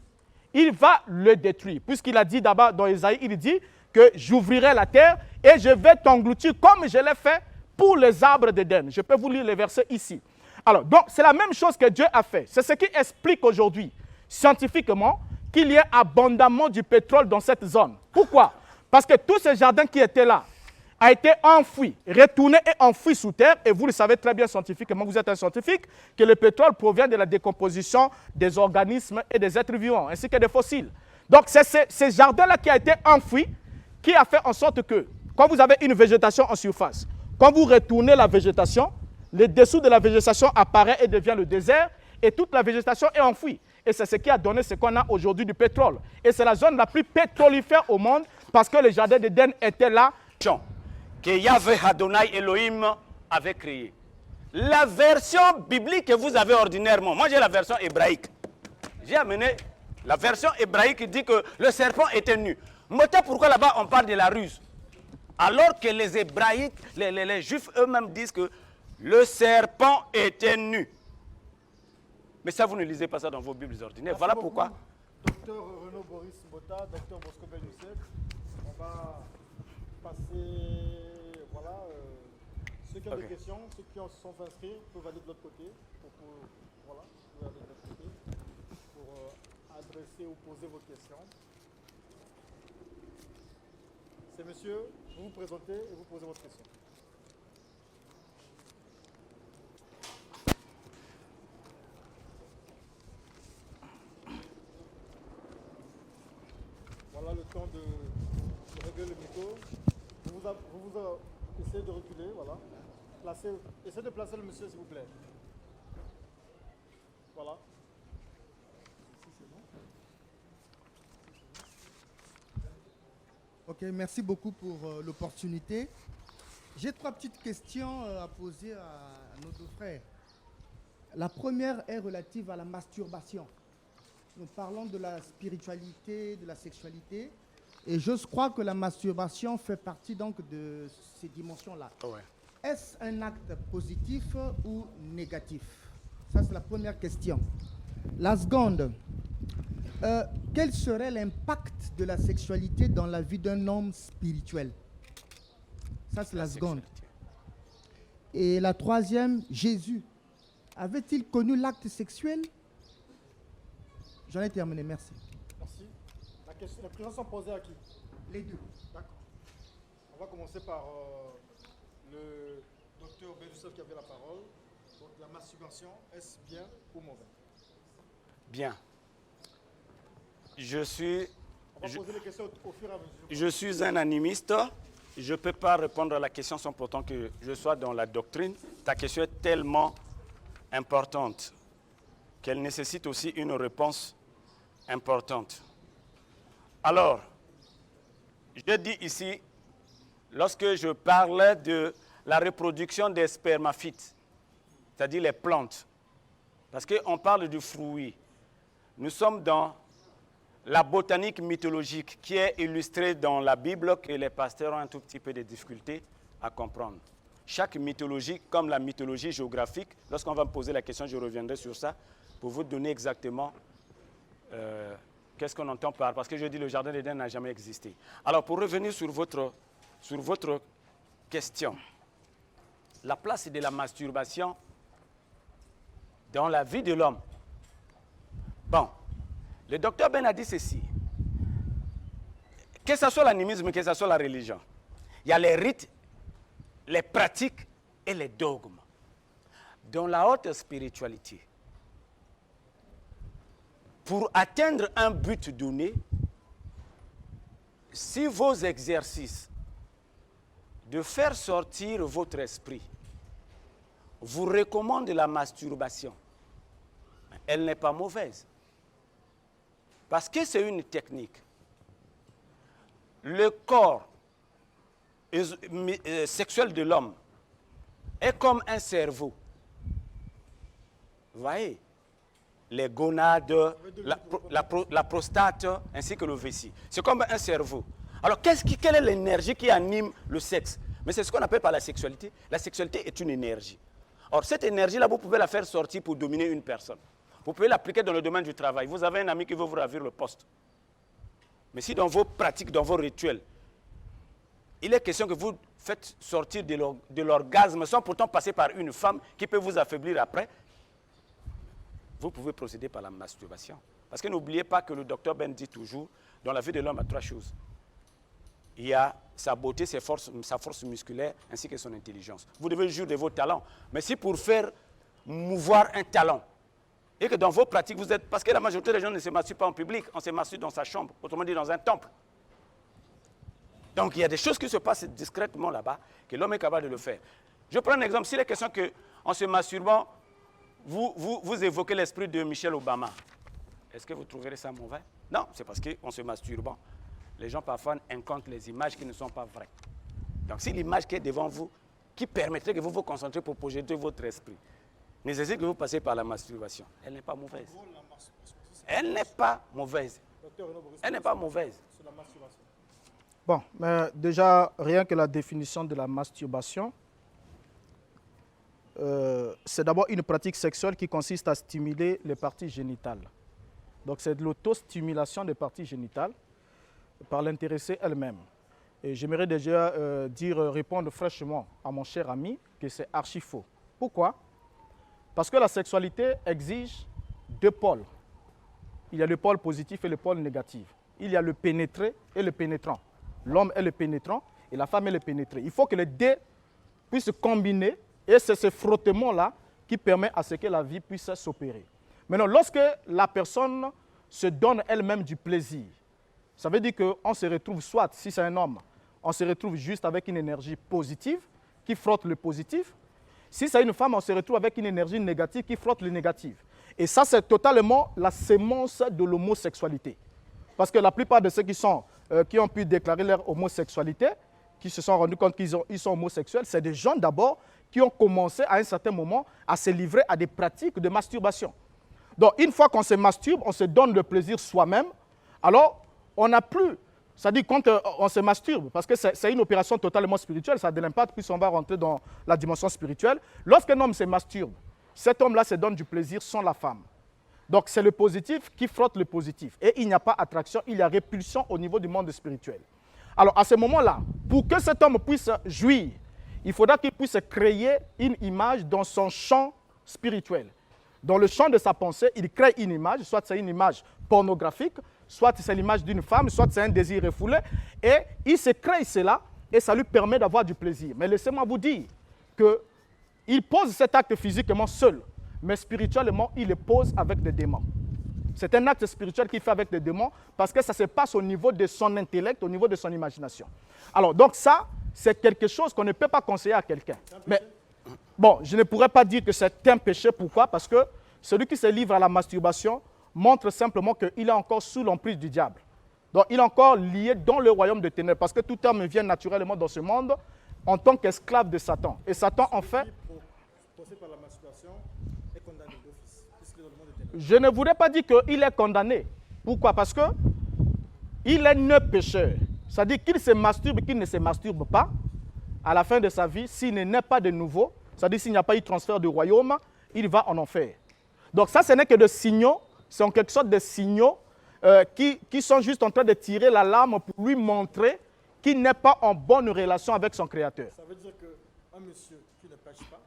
Il va le détruire. Puisqu'il a dit d'abord dans Ésaïe, il dit que j'ouvrirai la terre et je vais t'engloutir comme je l'ai fait pour les arbres d'Éden. Je peux vous lire les versets ici. Alors, donc, c'est la même chose que Dieu a fait. C'est ce qui explique aujourd'hui, scientifiquement, qu'il y ait abondamment du pétrole dans cette zone. Pourquoi? Parce que tous ces jardins qui étaient là, a été enfoui, retourné et enfoui sous terre. Et vous le savez très bien scientifiquement, vous êtes un scientifique, que le pétrole provient de la décomposition des organismes et des êtres vivants, ainsi que des fossiles. Donc c'est ce jardin-là qui a été enfoui, qui a fait en sorte que, quand vous avez une végétation en surface, quand vous retournez la végétation, le dessous de la végétation apparaît et devient le désert, et toute la végétation est enfouie. Et c'est ce qui a donné ce qu'on a aujourd'hui du pétrole. Et c'est la zone la plus pétrolifère au monde, parce que le jardin d'Éden était là. Que Yahvé Adonai Elohim avait créé. La version biblique que vous avez ordinairement, moi j'ai la version hébraïque. J'ai amené la version hébraïque qui dit que le serpent était nu. Moteur, pourquoi là-bas on parle de la ruse? Alors que les hébraïques, les juifs eux-mêmes disent que le serpent était nu. Mais ça, vous ne lisez pas ça dans vos Bibles ordinaires. Voilà pourquoi. Docteur Renaud Boris Mbota, docteur Bosco Ben Youssef, on va passer, voilà, ceux qui ont des questions, ceux qui se sont inscrits, peuvent aller de l'autre côté, voilà, peuvent aller de l'autre côté, pour adresser ou poser vos questions. C'est monsieur, vous vous présentez et vous posez votre question. Voilà le temps de régler le micro. Vous essayez de reculer, voilà. Essayez de placer le monsieur, s'il vous plaît. Voilà. Ok, merci beaucoup pour l'opportunité. J'ai 3 petites questions à poser à nos 2 frères. La première est relative à la masturbation. Nous parlons de la spiritualité, de la sexualité, et je crois que la masturbation fait partie donc de ces dimensions-là. Ouais. Est-ce un acte positif ou négatif? Ça, c'est la première question. La seconde, quel serait l'impact de la sexualité dans la vie d'un homme spirituel? Ça, c'est la seconde. Et la troisième, Jésus avait-il connu l'acte sexuel? J'en ai terminé, merci. Merci. Les questions sont posées à qui? Les deux. D'accord. On va commencer par le docteur Ben Youssef qui avait la parole. Donc, la masturbation, est-ce bien ou mauvais? Bien. Je suis un animiste. Je ne peux pas répondre à la question sans pourtant que je sois dans la doctrine. Ta question est tellement importante qu'elle nécessite aussi une réponse importante. Alors, je dis ici, lorsque je parle de la reproduction des spermaphytes, c'est-à-dire les plantes, parce qu'on parle du fruit, nous sommes dans la botanique mythologique qui est illustrée dans la Bible que les pasteurs ont un tout petit peu de difficultés à comprendre. Chaque mythologie, comme la mythologie géographique, lorsqu'on va me poser la question, je reviendrai sur ça pour vous donner exactement qu'est-ce qu'on entend par... Parce que je dis le jardin d'Éden n'a jamais existé. Alors, pour revenir sur votre question, la place de la masturbation dans la vie de l'homme. Bon, le docteur Ben a dit ceci. Que ce soit l'animisme, que ce soit la religion, il y a les rites, les pratiques et les dogmes. Dans la haute spiritualité, pour atteindre un but donné, si vos exercices de faire sortir votre esprit vous recommandent la masturbation, elle n'est pas mauvaise. Parce que c'est une technique. Le corps sexuel de l'homme est comme un cerveau. Vous voyez? Les gonades, la prostate, ainsi que le vessie. C'est comme un cerveau. Alors, quelle est l'énergie qui anime le sexe? Mais c'est ce qu'on appelle par la sexualité. La sexualité est une énergie. Or, cette énergie-là, vous pouvez la faire sortir pour dominer une personne. Vous pouvez l'appliquer dans le domaine du travail. Vous avez un ami qui veut vous ravir le poste. Mais si dans vos pratiques, dans vos rituels, il est question que vous faites sortir de l'orgasme sans pourtant passer par une femme qui peut vous affaiblir après, vous pouvez procéder par la masturbation. Parce que n'oubliez pas que le docteur Ben dit toujours, dans la vie de l'homme, il y a 3 choses. Il y a sa beauté, sa force musculaire, ainsi que son intelligence. Vous devez jouir de vos talents. Mais si pour faire mouvoir un talent, et que dans vos pratiques, vous êtes... Parce que la majorité des gens ne se masturbent pas en public, on se masturbe dans sa chambre, autrement dit dans un temple. Donc il y a des choses qui se passent discrètement là-bas, que l'homme est capable de le faire. Je prends un exemple. S'il est question qu'en se masturbant, vous évoquez l'esprit de Michelle Obama, est-ce que vous trouverez ça mauvais? Non, c'est parce qu'en se masturbant, les gens parfois inventent les images qui ne sont pas vraies. Donc si l'image qui est devant vous, qui permettrait que vous vous concentrez pour projeter votre esprit, nécessite que vous passez par la masturbation, elle n'est pas mauvaise. Elle n'est pas mauvaise. Docteur Renaud Boris, Elle n'est pas mauvaise. sur la masturbation. Bon, mais déjà, rien que la définition de la masturbation, c'est d'abord une pratique sexuelle qui consiste à stimuler les parties génitales. Donc c'est de l'autostimulation des parties génitales par l'intéressée elle-même. Et j'aimerais déjà répondre fraîchement à mon cher ami que c'est archi faux. Pourquoi? Parce que la sexualité exige deux pôles. Il y a le pôle positif et le pôle négatif. Il y a le pénétré et le pénétrant. L'homme est le pénétrant et la femme est le pénétré. Il faut que les deux puissent se combiner et c'est ce frottement-là qui permet à ce que la vie puisse s'opérer. Maintenant, lorsque la personne se donne elle-même du plaisir, ça veut dire qu'on se retrouve soit, si c'est un homme, on se retrouve juste avec une énergie positive qui frotte le positif. Si c'est une femme, on se retrouve avec une énergie négative qui frotte le négatif. Et ça, c'est totalement la sémence de l'homosexualité. Parce que la plupart de ceux qui ont pu déclarer leur homosexualité, qui se sont rendus compte qu'ils sont homosexuels, c'est des gens d'abord qui ont commencé à un certain moment à se livrer à des pratiques de masturbation. Donc, une fois qu'on se masturbe, on se donne le plaisir soi-même, alors on n'a plus, c'est-à-dire quand on se masturbe, parce que c'est une opération totalement spirituelle, ça a de l'impact, puis on va rentrer dans la dimension spirituelle. Lorsqu'un homme se masturbe, cet homme-là se donne du plaisir sans la femme. Donc, c'est le positif qui frotte le positif. Et il n'y a pas attraction, il y a répulsion au niveau du monde spirituel. Alors, à ce moment-là, pour que cet homme puisse jouir, il faudra qu'il puisse créer une image dans son champ spirituel. Dans le champ de sa pensée, il crée une image, soit c'est une image pornographique, soit c'est l'image d'une femme, soit c'est un désir refoulé, et il se crée cela, et ça lui permet d'avoir du plaisir. Mais laissez-moi vous dire qu'il pose cet acte physiquement seul, mais spirituellement, il le pose avec des démons. C'est un acte spirituel qu'il fait avec des démons, parce que ça se passe au niveau de son intellect, au niveau de son imagination. Alors, donc ça, c'est quelque chose qu'on ne peut pas conseiller à quelqu'un. Mais bon, je ne pourrais pas dire que c'est un péché. Pourquoi? Parce que celui qui se livre à la masturbation montre simplement qu'il est encore sous l'emprise du diable. Donc, il est encore lié dans le royaume des ténèbres. Parce que tout homme vient naturellement dans ce monde en tant qu'esclave de Satan. Et Satan, en fait, Par la masturbation est condamné d'office, puisqu'il est dans le monde des ténèbres. je ne voudrais pas dire qu'il est condamné. Pourquoi? Parce qu'il est ne pécheur. C'est-à-dire qu'il se masturbe, qu'il ne se masturbe pas, à la fin de sa vie, s'il n'est pas de nouveau, c'est-à-dire s'il n'y a pas eu transfert du royaume, il va en enfer. Donc ça, ce n'est que des signaux, c'est en quelque sorte des signaux qui sont juste en train de tirer l'alarme pour lui montrer qu'il n'est pas en bonne relation avec son Créateur. Ça veut dire qu'un monsieur qui ne pêche pas,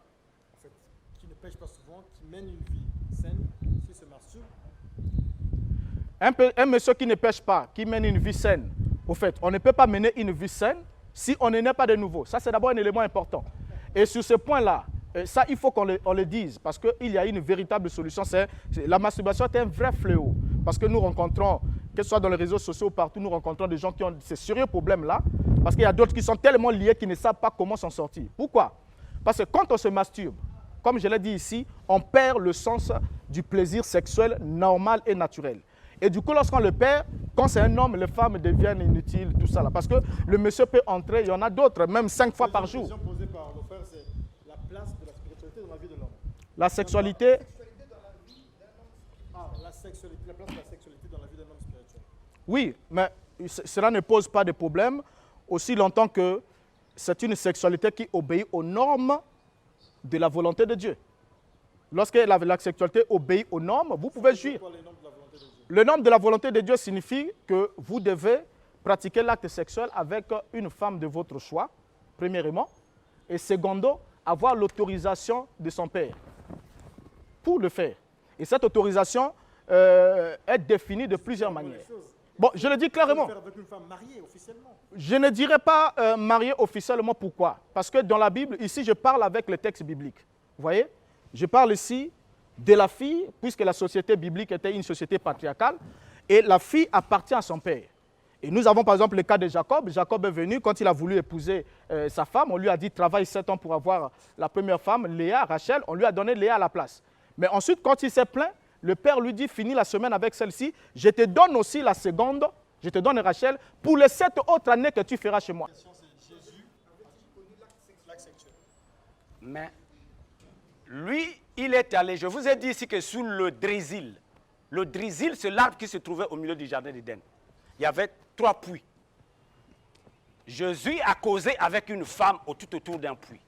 en fait, qui ne pêche pas souvent, qui mène une vie saine, s'il se masturbe. Un monsieur qui ne pêche pas, qui mène une vie saine, au fait, on ne peut pas mener une vie saine si on n'est pas de nouveau. Ça, c'est d'abord un élément important. Et sur ce point-là, ça, il faut qu'on le dise, parce qu'il y a une véritable solution. La masturbation est un vrai fléau. Parce que nous rencontrons, que ce soit dans les réseaux sociaux, partout, nous rencontrons des gens qui ont ces sérieux problèmes-là. Parce qu'il y a d'autres qui sont tellement liés qu'ils ne savent pas comment s'en sortir. Pourquoi? Parce que quand on se masturbe, comme je l'ai dit ici, on perd le sens du plaisir sexuel normal et naturel. Et du coup, lorsqu'on le perd, quand c'est un homme, les femmes deviennent inutiles, tout ça là. Parce que le monsieur peut entrer, il y en a d'autres, même 5 fois par jour. La question posée par le frère, c'est la place de la spiritualité dans la vie de l'homme. La sexualité, La place de la sexualité dans la vie d'un homme spirituel. oui, mais cela ne pose pas de problème, aussi longtemps que c'est une sexualité qui obéit aux normes de la volonté de Dieu. Lorsque la sexualité obéit aux normes, vous pouvez jouir. Quoi, les normes de la volonté de Dieu? Le norme de la volonté de Dieu signifie que vous devez pratiquer l'acte sexuel avec une femme de votre choix, premièrement, et secondo, avoir l'autorisation de son père pour le faire. Et cette autorisation est définie de plusieurs manières. Bon, je le dis clairement. Faire avec une femme mariée officiellement. Je ne dirais pas marié officiellement. Pourquoi? Parce que dans la Bible, ici, je parle avec le texte biblique. Vous voyez? Je parle ici de la fille, puisque la société biblique était une société patriarcale, et la fille appartient à son père. Et nous avons par exemple le cas de Jacob. Jacob est venu, quand il a voulu épouser sa femme, on lui a dit travaille 7 ans pour avoir la première femme, Léa, Rachel, on lui a donné Léa à la place. Mais ensuite, quand il s'est plaint, le père lui dit finis la semaine avec celle-ci, je te donne aussi la seconde, je te donne Rachel, pour les 7 autres années que tu feras chez moi. Mais lui, il est allé, je vous ai dit ici que sous le Brésil, Le drisil, c'est l'arbre qui se trouvait au milieu du jardin d'Éden. Il y avait 3 puits. Jésus a causé avec une femme tout autour d'un puits.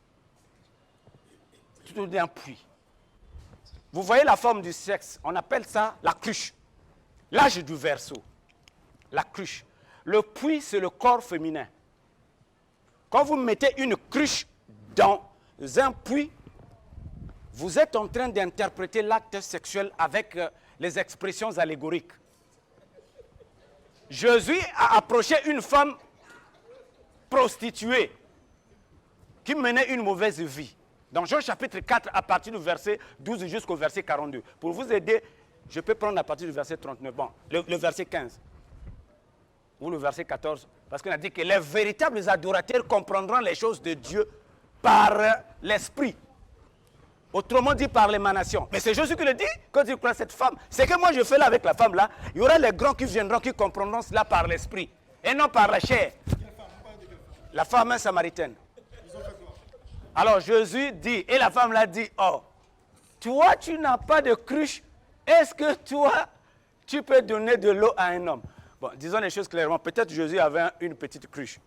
Tout autour d'un puits. Vous voyez la forme du sexe, on appelle ça la cruche. L'âge du verseau. La cruche. Le puits, c'est le corps féminin. Quand vous mettez une cruche dans un puits, vous êtes en train d'interpréter l'acte sexuel avec les expressions allégoriques. Jésus a approché une femme prostituée qui menait une mauvaise vie. Dans Jean chapitre 4, à partir du verset 12 jusqu'au verset 42. Pour vous aider, je peux prendre à partir du verset 39. Bon, le verset 15. Ou le verset 14. Parce qu'on a dit que les véritables adorateurs comprendront les choses de Dieu par l'esprit. Autrement dit, par l'émanation. Mais c'est Jésus qui le dit, quand il croit à cette femme. C'est que moi je fais là avec la femme là, il y aura les grands qui viendront, qui comprendront cela par l'esprit. Et non par la chair. La femme samaritaine. Alors Jésus dit, et la femme l'a dit, oh, toi tu n'as pas de cruche, est-ce que toi tu peux donner de l'eau à un homme? Bon, disons les choses clairement, peut-être Jésus avait une petite cruche.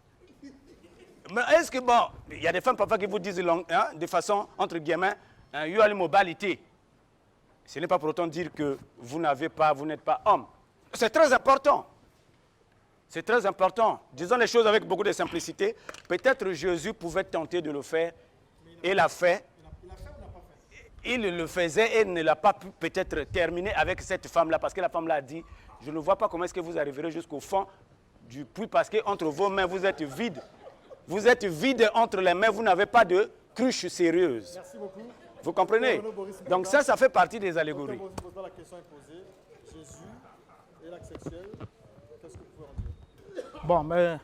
Mais est-ce que, bon, il y a des femmes parfois qui vous disent de façon, entre guillemets, you are mobilité. Ce n'est pas pour autant dire que vous n'êtes pas homme. C'est très important. C'est très important. Disons les choses avec beaucoup de simplicité. Peut-être Jésus pouvait tenter de le faire. Et l'a fait. Il le faisait et ne l'a pas pu peut-être terminer avec cette femme-là. Parce que la femme-là a dit, je ne vois pas comment est-ce que vous arriverez jusqu'au fond du puits. Parce qu'entre vos mains, vous êtes vide. Vous êtes vide entre les mains. Vous n'avez pas de cruche sérieuse. Merci beaucoup. Vous comprenez? Donc ça fait partie des allégories. La question est posée. Jésus et l'acte sexuel, qu'est-ce que vous pouvez en dire? Bon, mais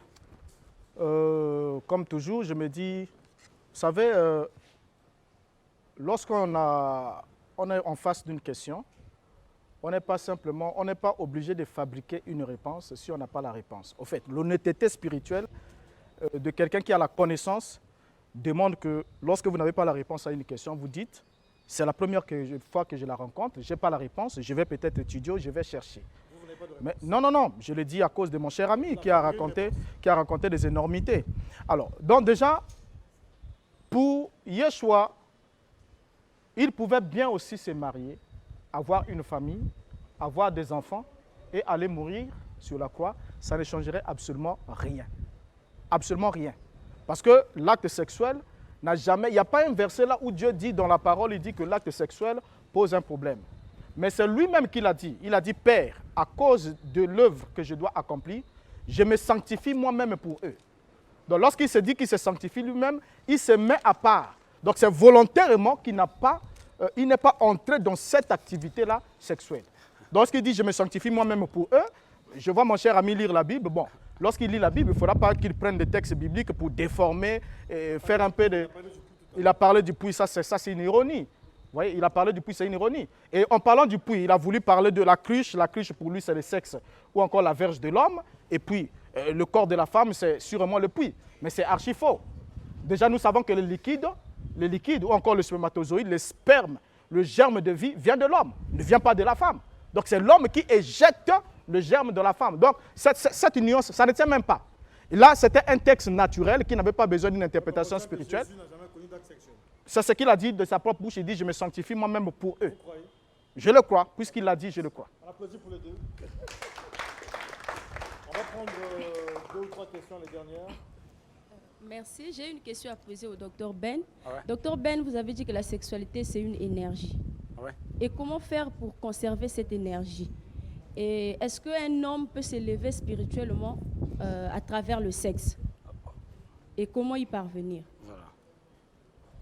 comme toujours, je me dis, vous savez, lorsqu'on est en face d'une question, on n'est pas obligé de fabriquer une réponse si on n'a pas la réponse. Au fait, l'honnêteté spirituelle de quelqu'un qui a la connaissance demande que lorsque vous n'avez pas la réponse à une question, vous dites, c'est la première fois que je la rencontre, je n'ai pas la réponse, je vais peut-être étudier, je vais chercher. Mais, non, je le dis à cause de mon cher ami qui a raconté des énormités. Alors, donc déjà, pour Yeshua, il pouvait bien aussi se marier, avoir une famille, avoir des enfants et aller mourir sur la croix. Ça ne changerait absolument rien. Absolument rien. Parce que l'acte sexuel n'a jamais... Il n'y a pas un verset là où Dieu dit dans la parole, il dit que l'acte sexuel pose un problème. Mais c'est lui-même qui l'a dit. Il a dit, Père, à cause de l'œuvre que je dois accomplir, je me sanctifie moi-même pour eux. Donc lorsqu'il se dit qu'il se sanctifie lui-même, il se met à part. Donc c'est volontairement qu'il il n'est pas entré dans cette activité-là sexuelle. Donc lorsqu'il dit, je me sanctifie moi-même pour eux, je vois mon cher ami lire la Bible, bon, lorsqu'il lit la Bible, il ne faudra pas qu'il prenne des textes bibliques pour déformer, faire un peu de... Il a parlé du puits, ça c'est une ironie. Vous voyez, il a parlé du puits, c'est une ironie. Et en parlant du puits, il a voulu parler de la cruche. La cruche, pour lui, c'est le sexe ou encore la verge de l'homme. Et puis, le corps de la femme, c'est sûrement le puits. Mais c'est archi faux. Déjà, nous savons que le liquide ou encore le spermatozoïde, le sperme, le germe de vie vient de l'homme, ne vient pas de la femme. Donc, c'est l'homme qui éjecte le germe de la femme. Donc, cette union, ça ne tient même pas. Et là, c'était un texte naturel qui n'avait pas besoin d'une interprétation spirituelle. Jésus n'a jamais connu d'acte sexuel. C'est ce qu'il a dit de sa propre bouche. Il dit, je me sanctifie moi-même pour eux. Vous croyez? Je le crois. Puisqu'il l'a dit, je le crois. On applaudit pour les deux. On va prendre 2 ou 3 questions, les dernières. Merci. J'ai une question à poser au docteur Ben. Ah ouais. Docteur Ben, vous avez dit que la sexualité, c'est une énergie. Ah ouais. Et comment faire pour conserver cette énergie? Et est-ce qu'un homme peut s'élever spirituellement à travers le sexe? Et comment y parvenir? Voilà.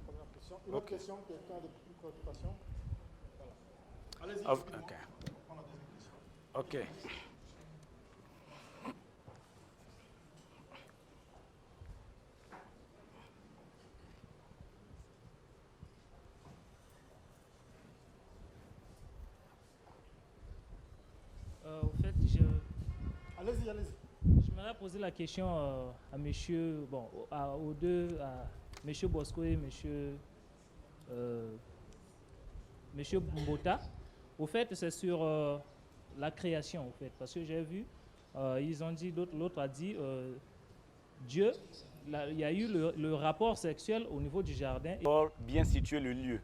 Première question. Une autre question, quelqu'un a une préoccupation? Voilà. Allez-y. Ok. On prend la deuxième question. Ok. Au fait, Allez-y, allez-y. j'aimerais poser la question à monsieur, bon, aux deux, à monsieur Bosco et monsieur Mbota. Au fait, c'est sur la création, en fait. Parce que j'ai vu, ils ont dit, l'autre a dit, Dieu, il y a eu le rapport sexuel au niveau du jardin. Pour bien situer le lieu.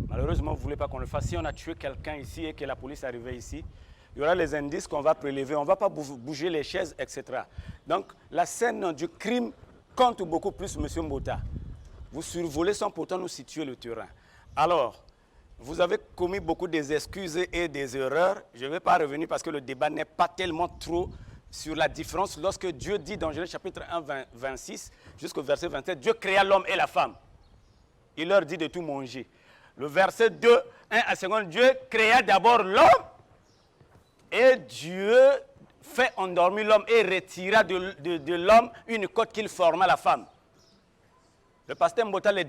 Malheureusement, vous ne voulez pas qu'on le fasse. Si on a tué quelqu'un ici et que la police est arrivée ici, il y aura les indices qu'on va prélever. On ne va pas bouger les chaises, etc. Donc, la scène du crime compte beaucoup plus, M. Mbota. Vous survolez sans pourtant nous situer le terrain. Alors, vous avez commis beaucoup des excuses et des erreurs. Je ne vais pas revenir parce que le débat n'est pas tellement trop sur la différence. Lorsque Dieu dit dans Genèse chapitre 1, 26 jusqu'au verset 27, Dieu créa l'homme et la femme. Il leur dit de tout manger. Le verset 2, 1 à 2, Dieu créa d'abord l'homme et Dieu fait endormir l'homme et retira de l'homme une côte qu'il forma la femme. Le pasteur Mbota, les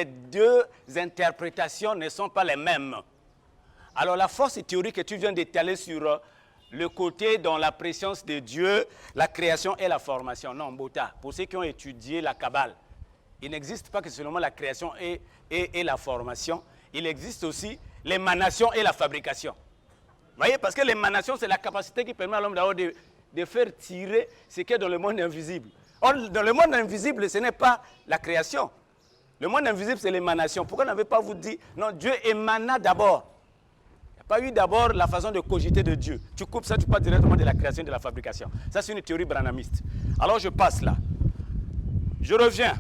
deux interprétations ne sont pas les mêmes. Alors la force théorique que tu viens d'étaler sur le côté dans la présence de Dieu, la création et la formation. Non, Mbota, pour ceux qui ont étudié la Kabbale, il n'existe pas que seulement la création et la formation. Il existe aussi l'émanation et la fabrication. Vous voyez, parce que l'émanation, c'est la capacité qui permet à l'homme d'abord de faire tirer ce qui est dans le monde invisible. Or, dans le monde invisible, ce n'est pas la création. Le monde invisible, c'est l'émanation. Pourquoi n'avez pas vous dit, non, Dieu émana d'abord. Il n'y a pas eu d'abord la façon de cogiter de Dieu. Tu coupes ça, tu parles directement de la création et de la fabrication. Ça, c'est une théorie branhamiste. Alors, je passe là. Je reviens.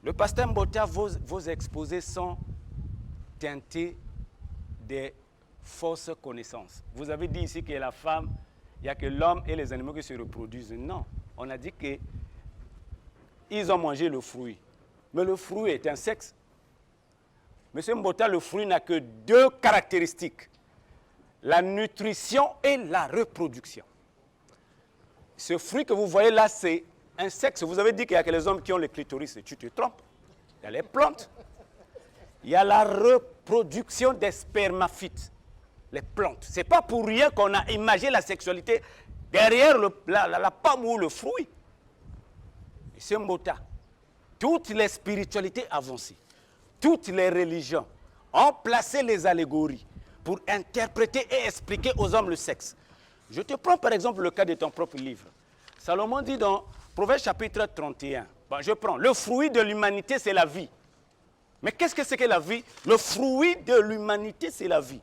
Le pasteur Mbota, vos exposés sont teintés des fausses connaissances. Vous avez dit ici que la femme, il n'y a que l'homme et les animaux qui se reproduisent. Non, on a dit que ils ont mangé le fruit. Mais le fruit est un sexe. Monsieur Mbota, le fruit n'a que deux caractéristiques. La nutrition et la reproduction. Ce fruit que vous voyez là, c'est un sexe. Vous avez dit qu'il n'y a que les hommes qui ont le clitoris. Tu te trompes. Il y a les plantes. Il y a la reproduction des spermaphytes. Les plantes. Ce n'est pas pour rien qu'on a imagé la sexualité derrière la pomme ou le fruit. C'est Mbota. Toutes les spiritualités avancées, toutes les religions ont placé les allégories pour interpréter et expliquer aux hommes le sexe. Je te prends par exemple le cas de ton propre livre. Salomon dit dans Proverbe chapitre 31, je prends, le fruit de l'humanité c'est la vie. Mais qu'est-ce que c'est que la vie? Le fruit de l'humanité c'est la vie.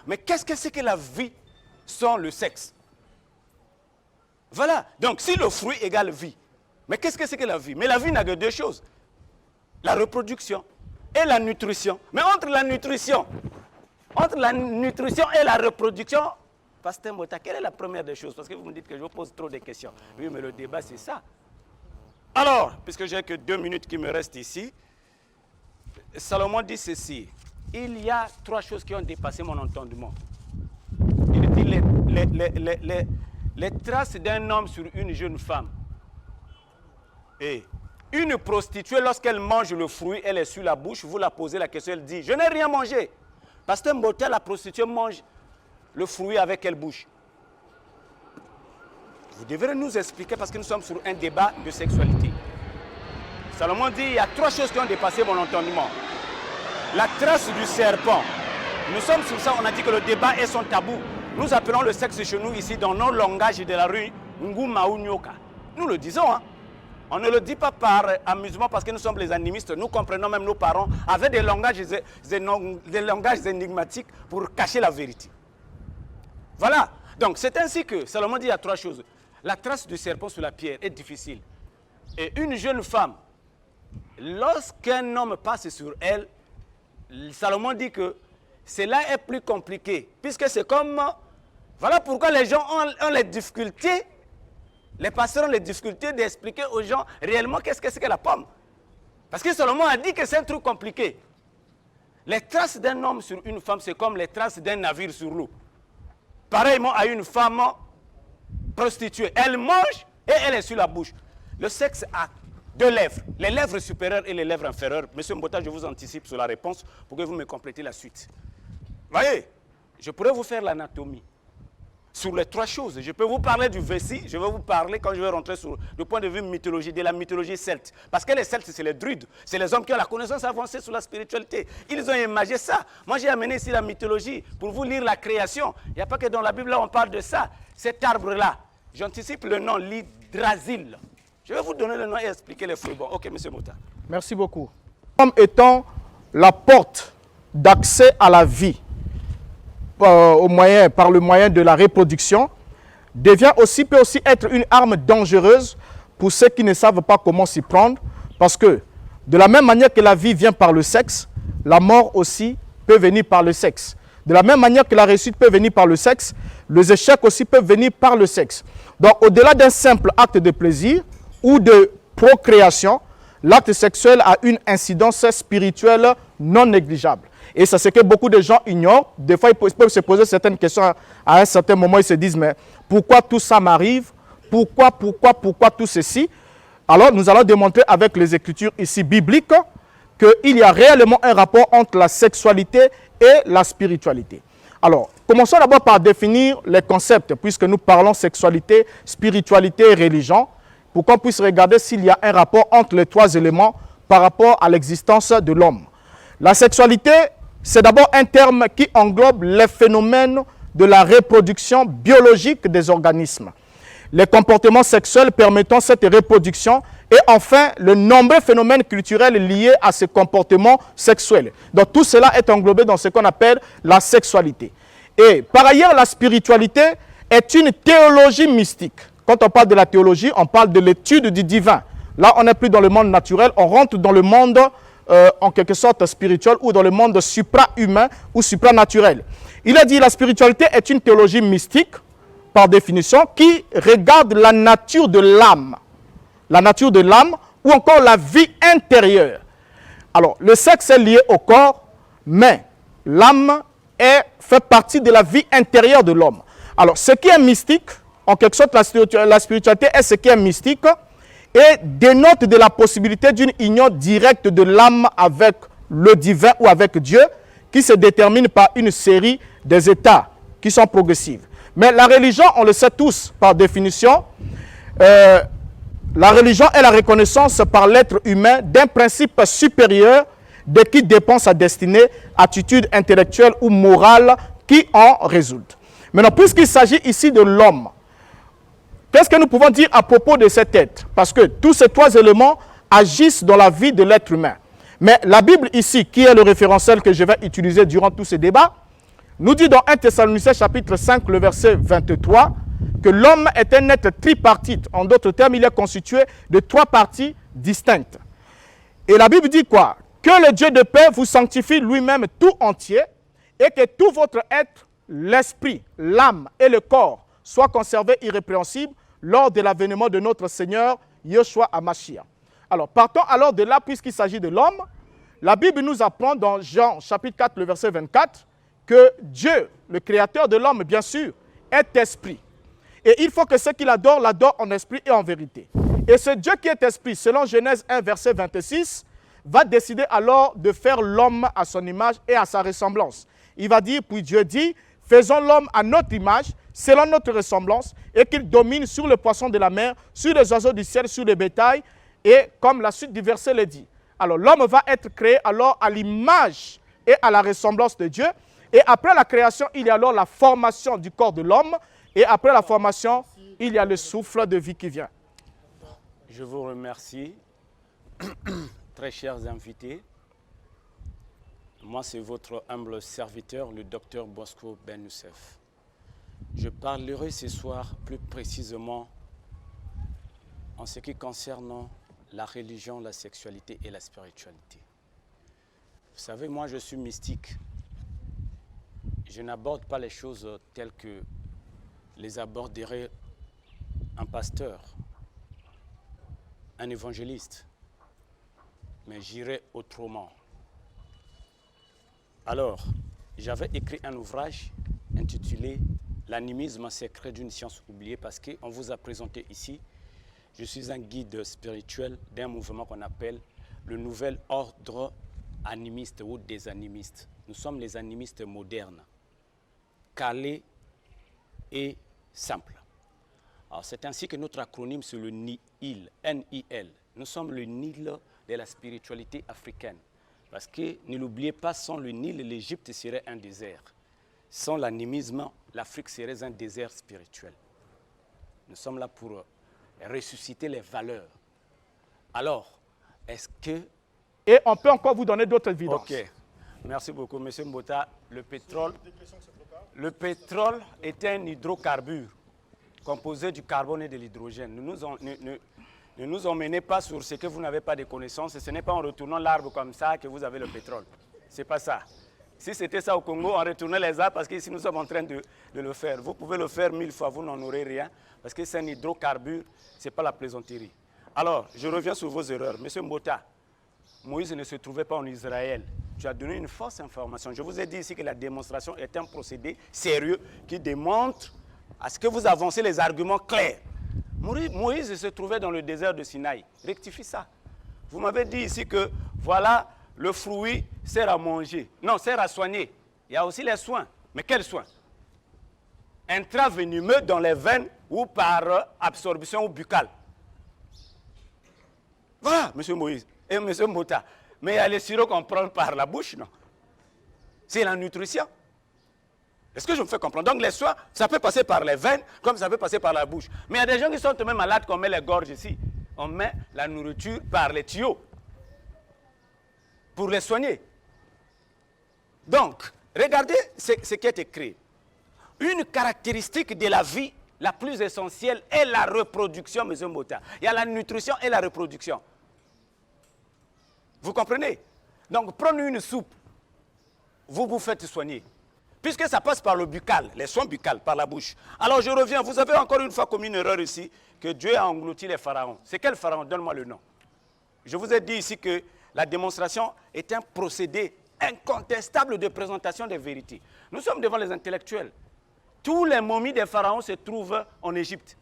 Mais qu'est-ce que c'est que la vie sans le sexe? Voilà, donc si le fruit égale vie, mais qu'est-ce que c'est que la vie? Mais la vie n'a que deux choses. La reproduction et la nutrition. Mais entre la nutrition et la reproduction, Pasteur Mbota, quelle est la première des choses? Parce que vous me dites que je vous pose trop de questions. Oui, mais le débat, c'est ça. Alors, puisque j'ai que 2 minutes qui me restent ici, Salomon dit ceci. Il y a 3 choses qui ont dépassé mon entendement. Il dit les traces d'un homme sur une jeune femme. Et une prostituée, lorsqu'elle mange le fruit, elle est sur la bouche, vous la posez la question, elle dit, je n'ai rien mangé. Pasteur Mbota, la prostituée mange le fruit avec quelle bouche? Vous devrez nous expliquer parce que nous sommes sur un débat de sexualité. Salomon dit, il y a 3 choses qui ont dépassé mon entendement. La trace du serpent. Nous sommes sur ça, on a dit que le débat est son tabou. Nous appelons le sexe chez nous ici dans nos langages de la rue, Nguma ou Nyoka. Nous le disons, hein. On ne le dit pas par amusement parce que nous sommes les animistes. Nous comprenons même nos parents avec des langages énigmatiques pour cacher la vérité. Voilà. Donc c'est ainsi que Salomon dit il y a 3 choses. La trace du serpent sur la pierre est difficile. Et une jeune femme, lorsqu'un homme passe sur elle, Salomon dit que cela est plus compliqué. Puisque c'est comme... Voilà pourquoi les gens ont les difficultés. Les pasteurs ont les difficultés d'expliquer aux gens réellement qu'est-ce que c'est que la pomme. Parce que Salomon a dit que c'est un truc compliqué. Les traces d'un homme sur une femme, c'est comme les traces d'un navire sur l'eau. Pareillement à une femme prostituée. Elle mange et elle est sur la bouche. Le sexe a 2 lèvres, les lèvres supérieures et les lèvres inférieures. Monsieur Mbota, je vous anticipe sur la réponse pour que vous me complétez la suite. Voyez, je pourrais vous faire l'anatomie. sur les trois choses. Je peux vous parler du Vessie, je vais vous parler quand je vais rentrer sur le point de vue mythologie, de la mythologie celte. Parce que les Celtes, c'est les druides, c'est les hommes qui ont la connaissance avancée sur la spiritualité. Ils ont imagé ça. Moi, j'ai amené ici la mythologie pour vous lire la création. Il n'y a pas que dans la Bible, là, on parle de ça. Cet arbre-là, j'anticipe le nom, l'hydrasile. Je vais vous donner le nom et expliquer les fruits. Bon, ok, M. Mouta. Merci beaucoup. Comme étant la porte d'accès à la vie par le moyen de la reproduction, peut aussi être une arme dangereuse pour ceux qui ne savent pas comment s'y prendre, parce que de la même manière que la vie vient par le sexe, la mort aussi peut venir par le sexe. De la même manière que la réussite peut venir par le sexe, les échecs aussi peuvent venir par le sexe. Donc au-delà d'un simple acte de plaisir ou de procréation, l'acte sexuel a une incidence spirituelle non négligeable. Et c'est ce que beaucoup de gens ignorent. Des fois, ils peuvent se poser certaines questions à un certain moment. Ils se disent, mais pourquoi tout ça m'arrive? Pourquoi tout ceci? Alors, nous allons démontrer avec les Écritures ici bibliques qu'il y a réellement un rapport entre la sexualité et la spiritualité. Alors, commençons d'abord par définir les concepts, puisque nous parlons sexualité, spiritualité et religion, pour qu'on puisse regarder s'il y a un rapport entre les trois éléments par rapport à l'existence de l'homme. La sexualité, c'est d'abord un terme qui englobe les phénomènes de la reproduction biologique des organismes, les comportements sexuels permettant cette reproduction et enfin le nombreux phénomènes culturels liés à ces comportements sexuels. Donc tout cela est englobé dans ce qu'on appelle la sexualité. Et par ailleurs, la spiritualité est une théologie mystique. Quand on parle de la théologie, on parle de l'étude du divin. Là, on n'est plus dans le monde naturel, on rentre dans le monde en quelque sorte spirituel ou dans le monde supra-humain ou supranaturel. Il a dit que la spiritualité est une théologie mystique, par définition, qui regarde la nature de l'âme. La nature de l'âme ou encore la vie intérieure. Alors, le sexe est lié au corps, mais l'âme fait partie de la vie intérieure de l'homme. Alors, ce qui est mystique, en quelque sorte, la spiritualité est ce qui est mystique, et dénote de la possibilité d'une union directe de l'âme avec le divin ou avec Dieu, qui se détermine par une série des états qui sont progressifs. Mais la religion, on le sait tous par définition, la religion est la reconnaissance par l'être humain d'un principe supérieur de qui dépend sa destinée, attitude intellectuelle ou morale qui en résulte. Maintenant, puisqu'il s'agit ici de l'homme, qu'est-ce que nous pouvons dire à propos de cet être? Parce que tous ces trois éléments agissent dans la vie de l'être humain. Mais la Bible ici, qui est le référentiel que je vais utiliser durant tous ces débats, nous dit dans 1 Thessaloniciens chapitre 5, le verset 23, que l'homme est un être tripartite. En d'autres termes, il est constitué de trois parties distinctes. Et la Bible dit quoi? Que le Dieu de paix vous sanctifie lui-même tout entier et que tout votre être, l'esprit, l'âme et le corps soient conservés irrépréhensibles lors de l'avènement de notre Seigneur Yeshua HaMashiach. Alors, partons alors de là, puisqu'il s'agit de l'homme. La Bible nous apprend dans Jean chapitre 4, le verset 24, que Dieu, le créateur de l'homme, bien sûr, est esprit. Et il faut que ceux qui l'adorent, l'adorent en esprit et en vérité. Et ce Dieu qui est esprit, selon Genèse 1, verset 26, va décider alors de faire l'homme à son image et à sa ressemblance. Il va dire, puis Dieu dit, faisons l'homme à notre image, selon notre ressemblance, et qu'il domine sur les poissons de la mer, sur les oiseaux du ciel, sur les bétails, et comme la suite du verset le dit. Alors l'homme va être créé alors à l'image et à la ressemblance de Dieu. Et après la création, il y a alors la formation du corps de l'homme. Et après la formation, il y a le souffle de vie qui vient. Je vous remercie, très chers invités. Moi, c'est votre humble serviteur, le docteur Bosco Ben Youssef. Je parlerai ce soir plus précisément en ce qui concerne la religion, la sexualité et la spiritualité. Vous savez, moi, je suis mystique. Je n'aborde pas les choses telles que les aborderait un pasteur, un évangéliste, mais j'irai autrement. Alors, j'avais écrit un ouvrage intitulé « L'animisme secret d'une science oubliée » parce qu'on vous a présenté ici, je suis un guide spirituel d'un mouvement qu'on appelle le Nouvel Ordre Animiste ou des Animistes. Nous sommes les animistes modernes, calés et simple. Alors, c'est ainsi que notre acronyme, c'est le NIL, N-I-L. Nous sommes le Nil de la spiritualité africaine. Parce que, ne l'oubliez pas, sans le Nil, l'Égypte serait un désert. Sans l'animisme, l'Afrique serait un désert spirituel. Nous sommes là pour ressusciter les valeurs. Alors, est-ce que... Et on peut encore vous donner d'autres évidences. Ok. Merci beaucoup, M. Mbota. Le pétrole est un hydrocarbure composé du carbone et de l'hydrogène. Ne nous emmenez pas sur ce que vous n'avez pas de connaissances. Ce n'est pas en retournant l'arbre comme ça que vous avez le pétrole. Ce n'est pas ça. Si c'était ça au Congo, on retournait les arbres parce qu'ici nous sommes en train de le faire. Vous pouvez le faire 1000 fois, vous n'en aurez rien parce que c'est un hydrocarbure, ce n'est pas la plaisanterie. Alors, je reviens sur vos erreurs. M. Mbota, Moïse ne se trouvait pas en Israël. Tu as donné une fausse information. Je vous ai dit ici que la démonstration est un procédé sérieux qui démontre à ce que vous avancez les arguments clairs. Moïse se trouvait dans le désert de Sinaï. Rectifie ça. Vous m'avez dit ici que, voilà, le fruit sert à manger. Non, sert à soigner. Il y a aussi les soins. Mais quels soins? Intravenimeux dans les veines ou par absorption ou buccale. Voilà, M. Moïse et M. Mbota. Mais il y a les sirops qu'on prend par la bouche, non? C'est la nutrition. Est-ce que je me fais comprendre? Donc les soins, ça peut passer par les veines, comme ça peut passer par la bouche. Mais il y a des gens qui sont tellement malades qu'on met les gorges ici. On met la nourriture par les tuyaux pour les soigner. Donc, regardez ce qui est écrit. Une caractéristique de la vie la plus essentielle est la reproduction, M. Mbota. Il y a la nutrition et la reproduction. Vous comprenez? Donc, prenez une soupe, vous vous faites soigner. Puisque ça passe par le buccal, les soins buccales, par la bouche. Alors, je reviens. Vous avez encore une fois commis une erreur ici, que Dieu a englouti les pharaons. C'est quel pharaon? Donne-moi le nom. Je vous ai dit ici que la démonstration est un procédé incontestable de présentation des vérités. Nous sommes devant les intellectuels. Tous les momies des pharaons se trouvent en Égypte.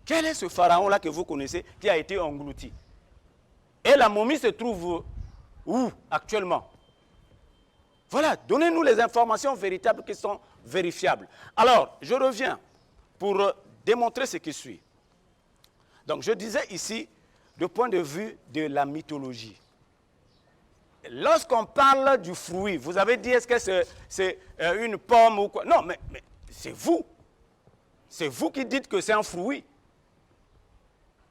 Quel est ce pharaon-là que vous connaissez qui a été englouti? Et la momie se trouve où actuellement? Voilà, donnez-nous les informations véritables qui sont vérifiables. Alors, je reviens pour démontrer ce qui suit. Donc, je disais ici, du point de vue de la mythologie. Lorsqu'on parle du fruit, vous avez dit, est-ce que c'est une pomme ou quoi? Non, mais c'est vous. C'est vous qui dites que c'est un fruit.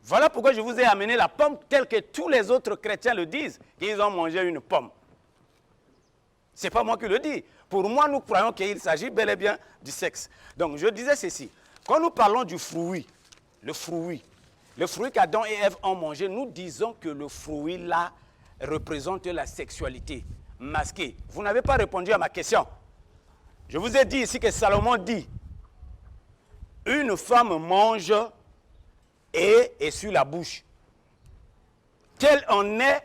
Voilà pourquoi je vous ai amené la pomme telle que tous les autres chrétiens le disent, qu'ils ont mangé une pomme. Ce n'est pas moi qui le dis. Pour moi, nous croyons qu'il s'agit bel et bien du sexe. Donc, je disais ceci. Quand nous parlons du fruit, le fruit qu'Adam et Ève ont mangé, nous disons que le fruit là représente la sexualité masquée. Vous n'avez pas répondu à ma question. Je vous ai dit ici que Salomon dit, une femme mange et est sur la bouche. Quelles en est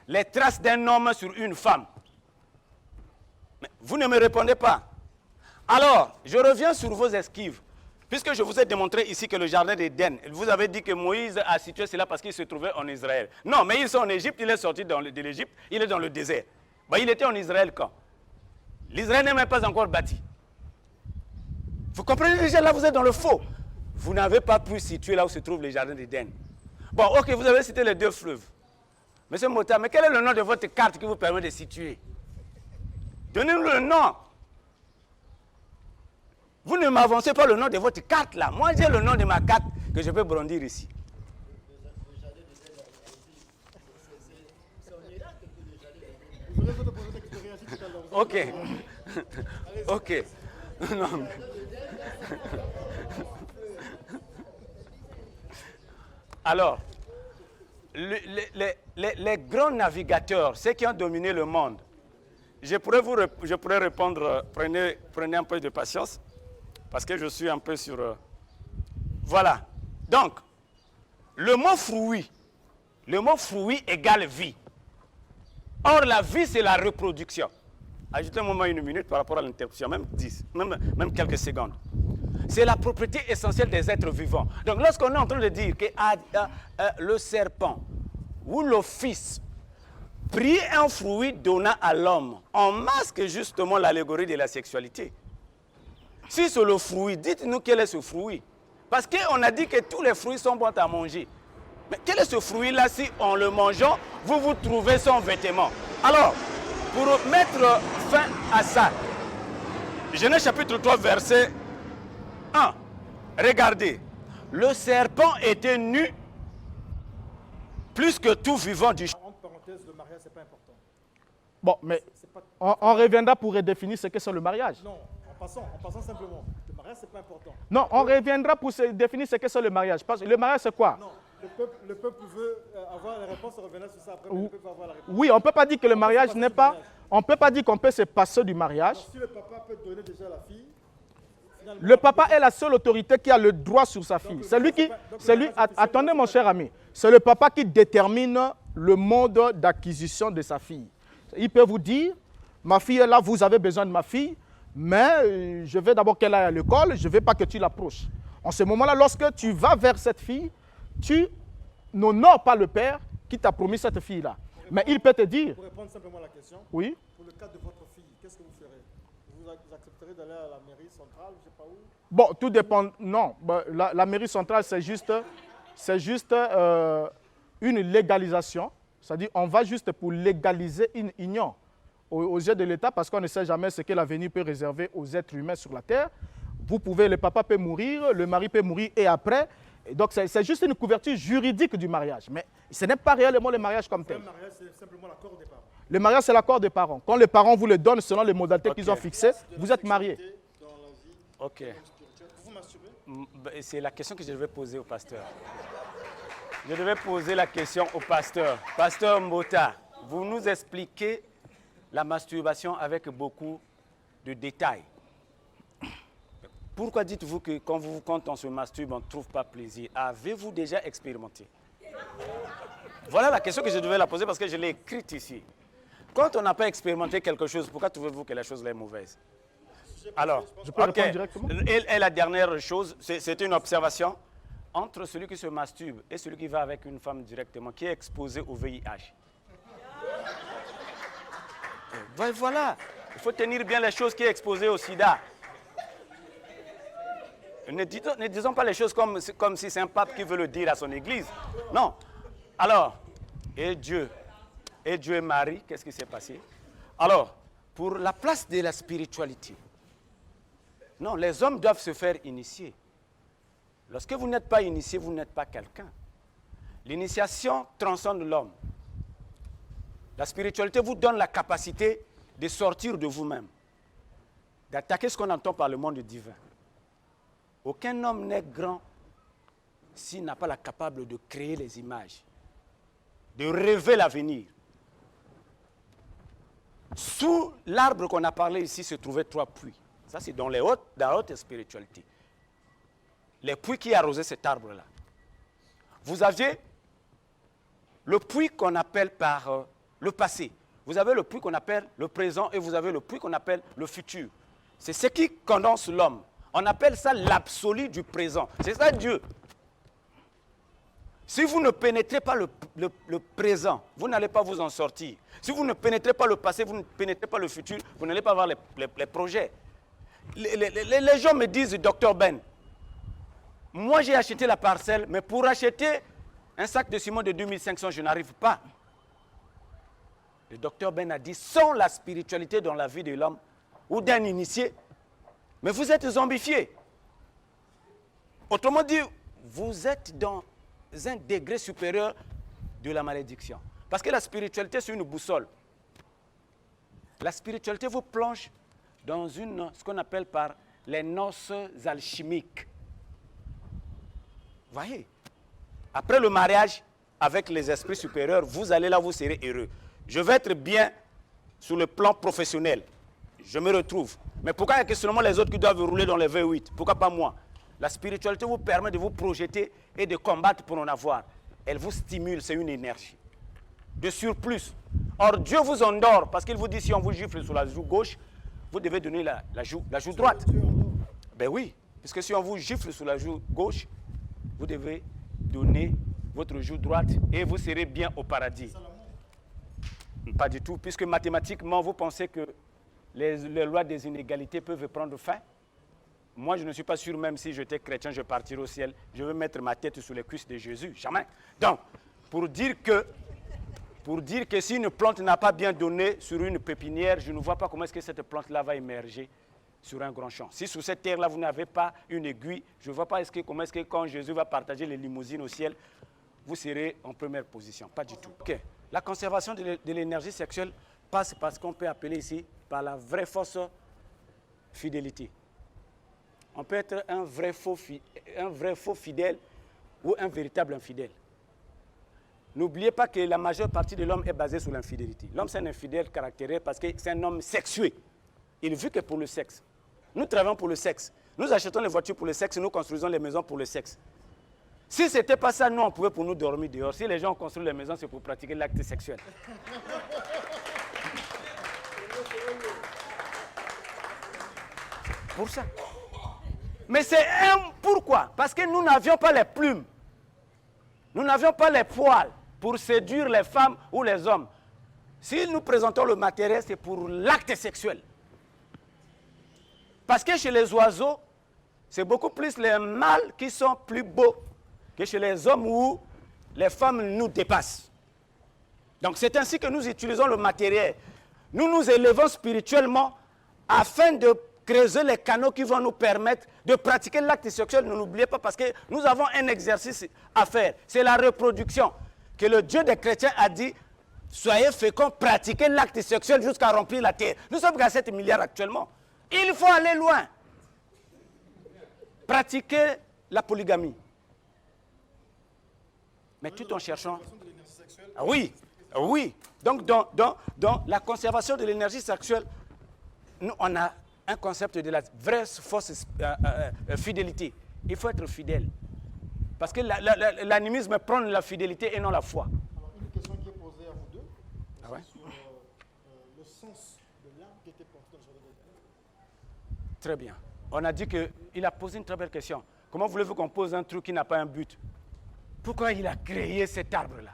les traces d'un homme sur une femme? Mais vous ne me répondez pas. Alors, je reviens sur vos esquives. Puisque je vous ai démontré ici que le jardin d'Éden, vous avez dit que Moïse a situé cela parce qu'il se trouvait en Israël. Non, mais ils sont en Égypte, il est sorti de l'Égypte, il est dans le désert. Ben, il était en Israël quand? L'Israël n'est même pas encore bâti. Vous comprenez déjà, là vous êtes dans le faux. Vous n'avez pas pu situer là où se trouve le jardin d'Éden. Bon, ok, vous avez cité les deux fleuves. Monsieur Mbota, mais quel est le nom de votre carte qui vous permet de situer? Donnez-nous le nom. Vous ne m'avancez pas le nom de votre carte là. Moi, j'ai le nom de ma carte que je peux brandir ici. Ok. Ok. Non. Alors, les grands navigateurs, ceux qui ont dominé le monde, je pourrais répondre, prenez un peu de patience, parce que je suis un peu sur... Voilà. Donc, le mot fruit égale vie. Or, la vie, c'est la reproduction. Ajoutez-moi une minute par rapport à l'interruption, même 10, même quelques secondes. C'est la propriété essentielle des êtres vivants. Donc, lorsqu'on est en train de dire que le serpent ou le fils prit un fruit donna à l'homme, on masque justement l'allégorie de la sexualité. Si c'est le fruit, dites-nous quel est ce fruit. Parce qu'on a dit que tous les fruits sont bons à manger. Mais quel est ce fruit-là si en le mangeant, vous vous trouvez sans vêtement? Alors, pour mettre fin à ça, Genèse chapitre 3, verset 1. Regardez, le serpent était nu plus que tout vivant du champ. Entre parenthèses, le mariage, c'est pas important. Bon, mais C'est pas... on reviendra pour redéfinir ce que c'est le mariage. Non, en passant simplement. Le mariage, c'est pas important. Non, on reviendra pour définir ce que c'est le mariage. Parce que le mariage, c'est quoi? Non, le peuple veut avoir la réponse, on reviendra sur ça après, mais le peuple va avoir la réponse. Oui, on ne peut pas dire que le mariage passer n'est du pas... mariage. On ne peut pas dire qu'on peut se passer du mariage. Alors, si le papa peut donner déjà la fille, finalement, Le papa est la seule autorité qui a le droit sur sa fille. le C'est lui mariage, qui... c'est pas- donc le c'est lui, mariage officiel, attendez c'est mon pas- cher ami. C'est le papa qui détermine le mode d'acquisition de sa fille. Il peut vous dire, ma fille est là, vous avez besoin de ma fille, mais je veux d'abord qu'elle aille à l'école, je ne veux pas que tu l'approches. En ce moment-là, lorsque tu vas vers cette fille, tu n'honores pas le père qui t'a promis cette fille-là. Mais il peut te dire, pour répondre simplement à la question, oui, pour le cas de votre fille, qu'est-ce que vous ferez? Vous accepterez d'aller à la mairie centrale, je ne sais pas où? bon, tout dépend. Non, bah, la mairie centrale, c'est juste une légalisation. C'est-à-dire, on va juste pour légaliser une union aux yeux de l'État parce qu'on ne sait jamais ce que l'avenir peut réserver aux êtres humains sur la terre. Vous pouvez, le papa peut mourir, le mari peut mourir et après. Et donc, c'est juste une couverture juridique du mariage. Mais ce n'est pas réellement le mariage comme Le tel. mariage, c'est simplement l'accord des parents. Le mariage, c'est l'accord des parents. Quand les parents vous le donnent selon les modalités Ok. qu'ils ont fixées, vous êtes mariés. Dans la vie Ok. spirituelle, vous masturbez? C'est la question que je devais poser au pasteur. Je devais poser la question au pasteur. Pasteur Mbota, vous nous expliquez la masturbation avec beaucoup de détails. Pourquoi dites-vous que quand on se masturbe, on ne trouve pas plaisir? Avez-vous déjà expérimenté? Voilà la question que je devais la poser parce que je l'ai écrite ici. Quand on n'a pas expérimenté quelque chose, pourquoi trouvez-vous que la chose est mauvaise? Alors, Je peux répondre directement? Et la dernière chose, c'est une observation. Entre celui qui se masturbe et celui qui va avec une femme directement, qui est exposé au VIH. Voilà, il faut tenir bien les choses qui est exposé au sida. Ne disons pas les choses comme si c'est un pape qui veut le dire à son église. Non. Alors, et Dieu et Marie, qu'est-ce qui s'est passé? Alors, pour la place de la spiritualité, non, les hommes doivent se faire initier. Lorsque vous n'êtes pas initié, vous n'êtes pas quelqu'un. L'initiation transcende l'homme. La spiritualité vous donne la capacité de sortir de vous-même, d'attaquer ce qu'on entend par le monde divin. Aucun homme n'est grand s'il n'a pas la capacité de créer les images, de rêver l'avenir. Sous l'arbre qu'on a parlé ici se trouvaient 3 puits. Ça, c'est dans la haute spiritualité. Les puits qui arrosaient cet arbre-là. Vous aviez le puits qu'on appelle par le passé. Vous avez le puits qu'on appelle le présent et vous avez le puits qu'on appelle le futur. C'est ce qui condense l'homme. On appelle ça l'absolu du présent. C'est ça Dieu. Si vous ne pénétrez pas le présent, vous n'allez pas vous en sortir. Si vous ne pénétrez pas le passé, vous ne pénétrez pas le futur, vous n'allez pas avoir les projets. Les gens me disent, docteur Ben, moi j'ai acheté la parcelle, mais pour acheter un sac de ciment de 2500, je n'arrive pas. Le docteur Ben a dit, sans la spiritualité dans la vie de l'homme ou d'un initié, mais vous êtes zombifié. Autrement dit, vous êtes dans un degré supérieur de la malédiction. Parce que la spiritualité, c'est une boussole. La spiritualité vous plonge dans ce qu'on appelle par les noces alchimiques. Voyez, après le mariage avec les esprits supérieurs, vous allez là, vous serez heureux. Je vais être bien sur le plan professionnel. Je me retrouve. Mais pourquoi il y a que seulement les autres qui doivent rouler dans les V8? Pourquoi pas moi? La spiritualité vous permet de vous projeter et de combattre pour en avoir. Elle vous stimule, c'est une énergie. De surplus. Or, Dieu vous endort parce qu'il vous dit si on vous gifle sur la joue gauche, vous devez donner la joue droite. Ben oui, puisque si on vous gifle sur la joue gauche, vous devez donner votre joue droite et vous serez bien au paradis. Pas du tout, puisque mathématiquement, vous pensez que les lois des inégalités peuvent prendre fin? moi, je ne suis pas sûr, même si j'étais chrétien, je partirai au ciel. Je veux mettre ma tête sous les cuisses de Jésus. Jamais. Donc, pour dire que si une plante n'a pas bien donné sur une pépinière, je ne vois pas comment est-ce que cette plante-là va émerger sur un grand champ. Si sur cette terre-là, vous n'avez pas une aiguille, je ne vois pas comment est-ce que quand Jésus va partager les limousines au ciel, vous serez en première position. Pas du tout. Okay. La conservation de l'énergie sexuelle passe par ce qu'on peut appeler ici par la vraie fausse fidélité. On peut être un vrai faux fidèle ou un véritable infidèle. N'oubliez pas que la majeure partie de l'homme est basée sur l'infidélité. L'homme, c'est un infidèle caractérisé parce que c'est un homme sexué. Il ne vit que pour le sexe. Nous travaillons pour le sexe. Nous achetons les voitures pour le sexe, nous construisons les maisons pour le sexe. Si ce n'était pas ça, nous, on pouvait pour nous dormir dehors. Si les gens construisent les maisons, c'est pour pratiquer l'acte sexuel. Pour ça. Mais c'est pourquoi? Parce que nous n'avions pas les plumes. Nous n'avions pas les poils pour séduire les femmes ou les hommes. Si nous présentons le matériel, c'est pour l'acte sexuel. Parce que chez les oiseaux, c'est beaucoup plus les mâles qui sont plus beaux que chez les hommes où les femmes nous dépassent. Donc c'est ainsi que nous utilisons le matériel. Nous nous élevons spirituellement afin de creuser les canaux qui vont nous permettre de pratiquer l'acte sexuel. Ne l'oubliez pas parce que nous avons un exercice à faire. C'est la reproduction. Que le Dieu des chrétiens a dit, soyez féconds, pratiquez l'acte sexuel jusqu'à remplir la terre. Nous sommes à 7 milliards actuellement. Il faut aller loin. Pratiquer la polygamie. Mais tout en cherchant... Ah oui, oui. Donc, dans la conservation de l'énergie sexuelle, nous, on a un concept de la vraie fausse fidélité. Il faut être fidèle. Parce que l'animisme prend la fidélité et non la foi. Alors, une question qui est posée à vous deux, Ah ouais? sur le sens de l'âme qui était porté dans le jardin d'Éden. Très bien. On a dit qu'il a posé une très belle question. Comment voulez-vous qu'on pose un truc qui n'a pas un but? Pourquoi il a créé cet arbre-là?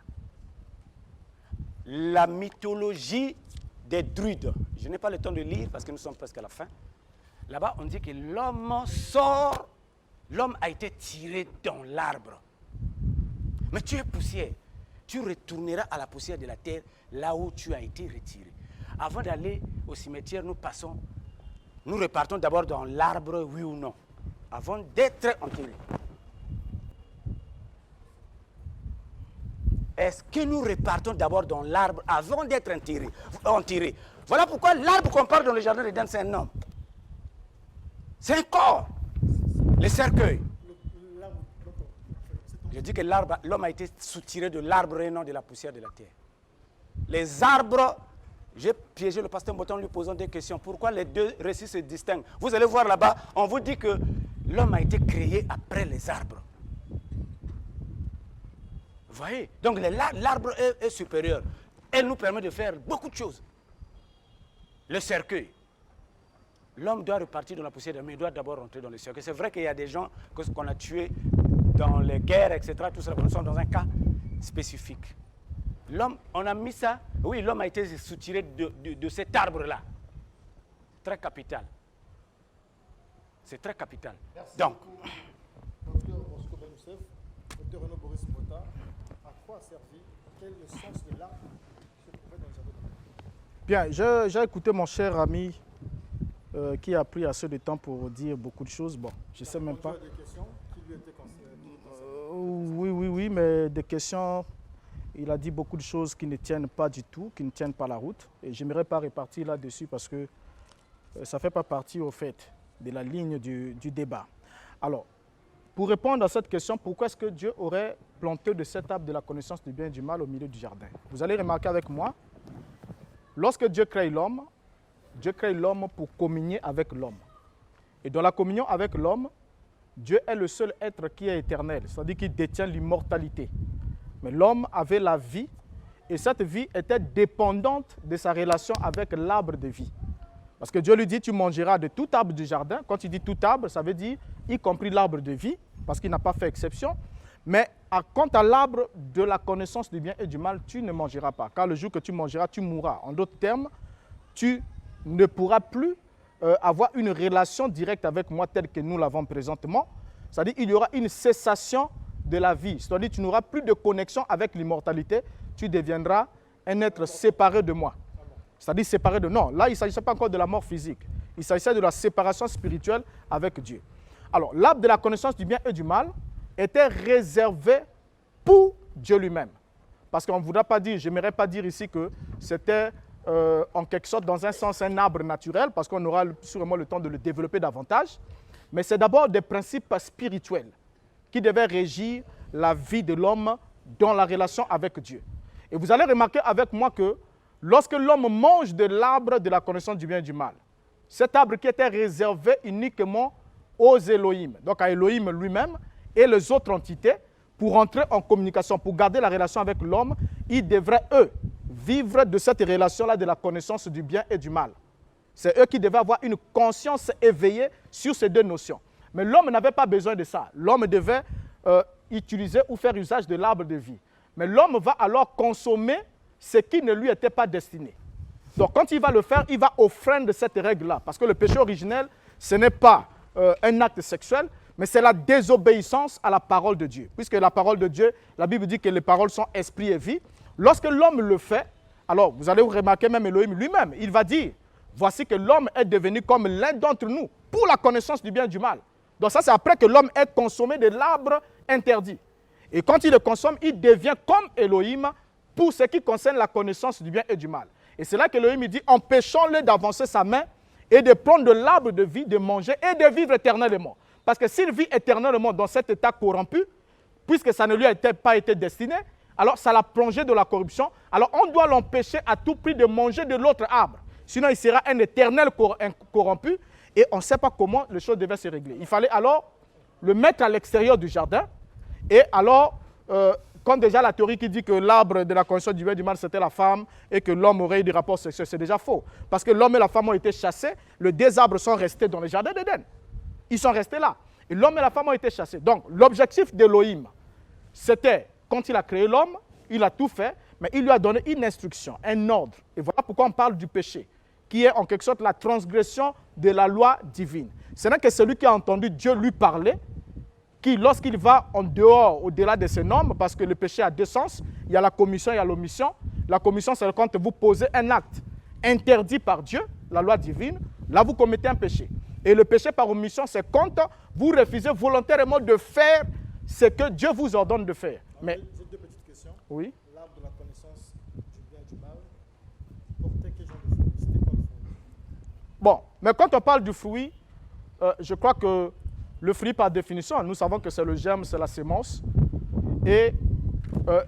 La mythologie des druides. Je n'ai pas le temps de lire parce que nous sommes presque à la fin. Là-bas, on dit que l'homme sort, l'homme a été tiré dans l'arbre. Mais tu es poussière. Tu retourneras à la poussière de la terre, là où tu as été retiré. Avant d'aller au cimetière, nous repartons d'abord dans l'arbre, oui ou non, avant d'être enterrés. Est-ce que nous repartons d'abord dans l'arbre avant d'être enterrés? Voilà pourquoi l'arbre qu'on parle dans le jardin d'Éden, c'est un homme. C'est un corps. Le cercueil. Je dis que l'homme a été soutiré de l'arbre et non de la poussière de la terre. Les arbres, j'ai piégé le pasteur Mboton en lui posant des questions. Pourquoi les deux récits se distinguent? Vous allez voir là-bas, on vous dit que l'homme a été créé après les arbres. Vous voyez? Donc l'arbre est supérieur. Elle nous permet de faire beaucoup de choses. Le cercueil. L'homme doit repartir dans la poussière, mais il doit d'abord rentrer dans le cercueil. C'est vrai qu'il y a des gens qu'on a tués dans les guerres, etc. Tout ça, nous sommes dans un cas spécifique. L'homme, on a mis ça. Oui, l'homme a été soutiré de cet arbre-là. Très capital. C'est très capital. Merci Donc, beaucoup, Dr. Bosco Benousseff, Dr. Renaud Boris Mota. À quoi a servi? Quel est le sens de l'âme qui se trouvait dans le jardin d'Éden? Bien, j'ai écouté mon cher ami qui a pris assez de temps pour dire beaucoup de choses. Bon, je ne sais même pas. Des questions qui lui étaient concernées. Oui, mais des questions, il a dit beaucoup de choses qui ne tiennent pas du tout, qui ne tiennent pas la route. Et je n'aimerais pas repartir là-dessus parce que ça ne fait pas partie, au fait, de la ligne du débat. Alors, pour répondre à cette question, pourquoi est-ce que Dieu aurait planté de cet arbre de la connaissance du bien et du mal au milieu du jardin? Vous allez remarquer avec moi, lorsque Dieu crée l'homme pour communier avec l'homme. Et dans la communion avec l'homme, Dieu est le seul être qui est éternel, c'est-à-dire qui détient l'immortalité. Mais l'homme avait la vie, et cette vie était dépendante de sa relation avec l'arbre de vie. Parce que Dieu lui dit, tu mangeras de tout arbre du jardin. Quand il dit tout arbre, ça veut dire, y compris l'arbre de vie, parce qu'il n'a pas fait exception. Mais quant à l'arbre de la connaissance du bien et du mal, tu ne mangeras pas. Car le jour que tu mangeras, tu mourras. En d'autres termes, tu ne pourras plus avoir une relation directe avec moi telle que nous l'avons présentement, c'est-à-dire qu'il y aura une cessation de la vie. C'est-à-dire que tu n'auras plus de connexion avec l'immortalité, tu deviendras un être séparé de moi. C'est-à-dire séparé de... Non, là, il ne s'agissait pas encore de la mort physique. Il s'agissait de la séparation spirituelle avec Dieu. Alors, l'arbre de la connaissance du bien et du mal était réservé pour Dieu lui-même. Parce qu'on ne voudra pas dire, je n'aimerais pas dire ici que c'était en quelque sorte, dans un sens, un arbre naturel, parce qu'on aura sûrement le temps de le développer davantage. Mais c'est d'abord des principes spirituels qui devaient régir la vie de l'homme dans la relation avec Dieu. Et vous allez remarquer avec moi que lorsque l'homme mange de l'arbre de la connaissance du bien et du mal, cet arbre qui était réservé uniquement aux Elohim, donc à Elohim lui-même et les autres entités, pour entrer en communication, pour garder la relation avec l'homme, ils devraient, eux, vivre de cette relation-là de la connaissance du bien et du mal. C'est eux qui devaient avoir une conscience éveillée sur ces deux notions. Mais l'homme n'avait pas besoin de ça. L'homme devait utiliser ou faire usage de l'arbre de vie. Mais l'homme va alors consommer ce qui ne lui était pas destiné. Donc quand il va le faire, il va offrir de cette règle-là. Parce que le péché originel, ce n'est pas un acte sexuel, mais c'est la désobéissance à la parole de Dieu. Puisque la parole de Dieu, la Bible dit que les paroles sont esprit et vie. Lorsque l'homme le fait, alors vous allez remarquer même Elohim lui-même, il va dire, voici que l'homme est devenu comme l'un d'entre nous pour la connaissance du bien et du mal. Donc ça, c'est après que l'homme ait consommé de l'arbre interdit. Et quand il le consomme, il devient comme Elohim pour ce qui concerne la connaissance du bien et du mal. Et c'est là qu'Elohim dit, empêchons-le d'avancer sa main et de prendre de l'arbre de vie, de manger et de vivre éternellement. Parce que s'il vit éternellement dans cet état corrompu, puisque ça ne lui a pas été destiné, alors ça l'a plongé dans la corruption. Alors on doit l'empêcher à tout prix de manger de l'autre arbre. Sinon il sera un éternel corrompu et on ne sait pas comment les choses devaient se régler. Il fallait alors le mettre à l'extérieur du jardin. Et alors, comme déjà la théorie qui dit que l'arbre de la connaissance du bien et du mal c'était la femme et que l'homme aurait eu des rapports sexuels, c'est déjà faux. Parce que l'homme et la femme ont été chassés, les deux arbres sont restés dans le jardin d'Éden. Ils sont restés là. Et l'homme et la femme ont été chassés. Donc, l'objectif d'Elohim, c'était, quand il a créé l'homme, il a tout fait, mais il lui a donné une instruction, un ordre. Et voilà pourquoi on parle du péché, qui est en quelque sorte la transgression de la loi divine. Ce n'est que celui qui a entendu Dieu lui parler, qui, lorsqu'il va en dehors, au-delà de ses normes, parce que le péché a deux sens, il y a la commission et il y a l'omission. La commission, c'est quand vous posez un acte interdit par Dieu, la loi divine, là vous commettez un péché. Et le péché par omission, c'est quand vous refusez volontairement de faire ce que Dieu vous ordonne de faire. Mais j'ai deux petites questions. oui. L'arbre de la connaissance du bien et du mal portait quel genre de fruit? C'était quoi le fruit? Bon, mais quand on parle du fruit, je crois que le fruit par définition, nous savons que c'est le germe, c'est la sémence. Et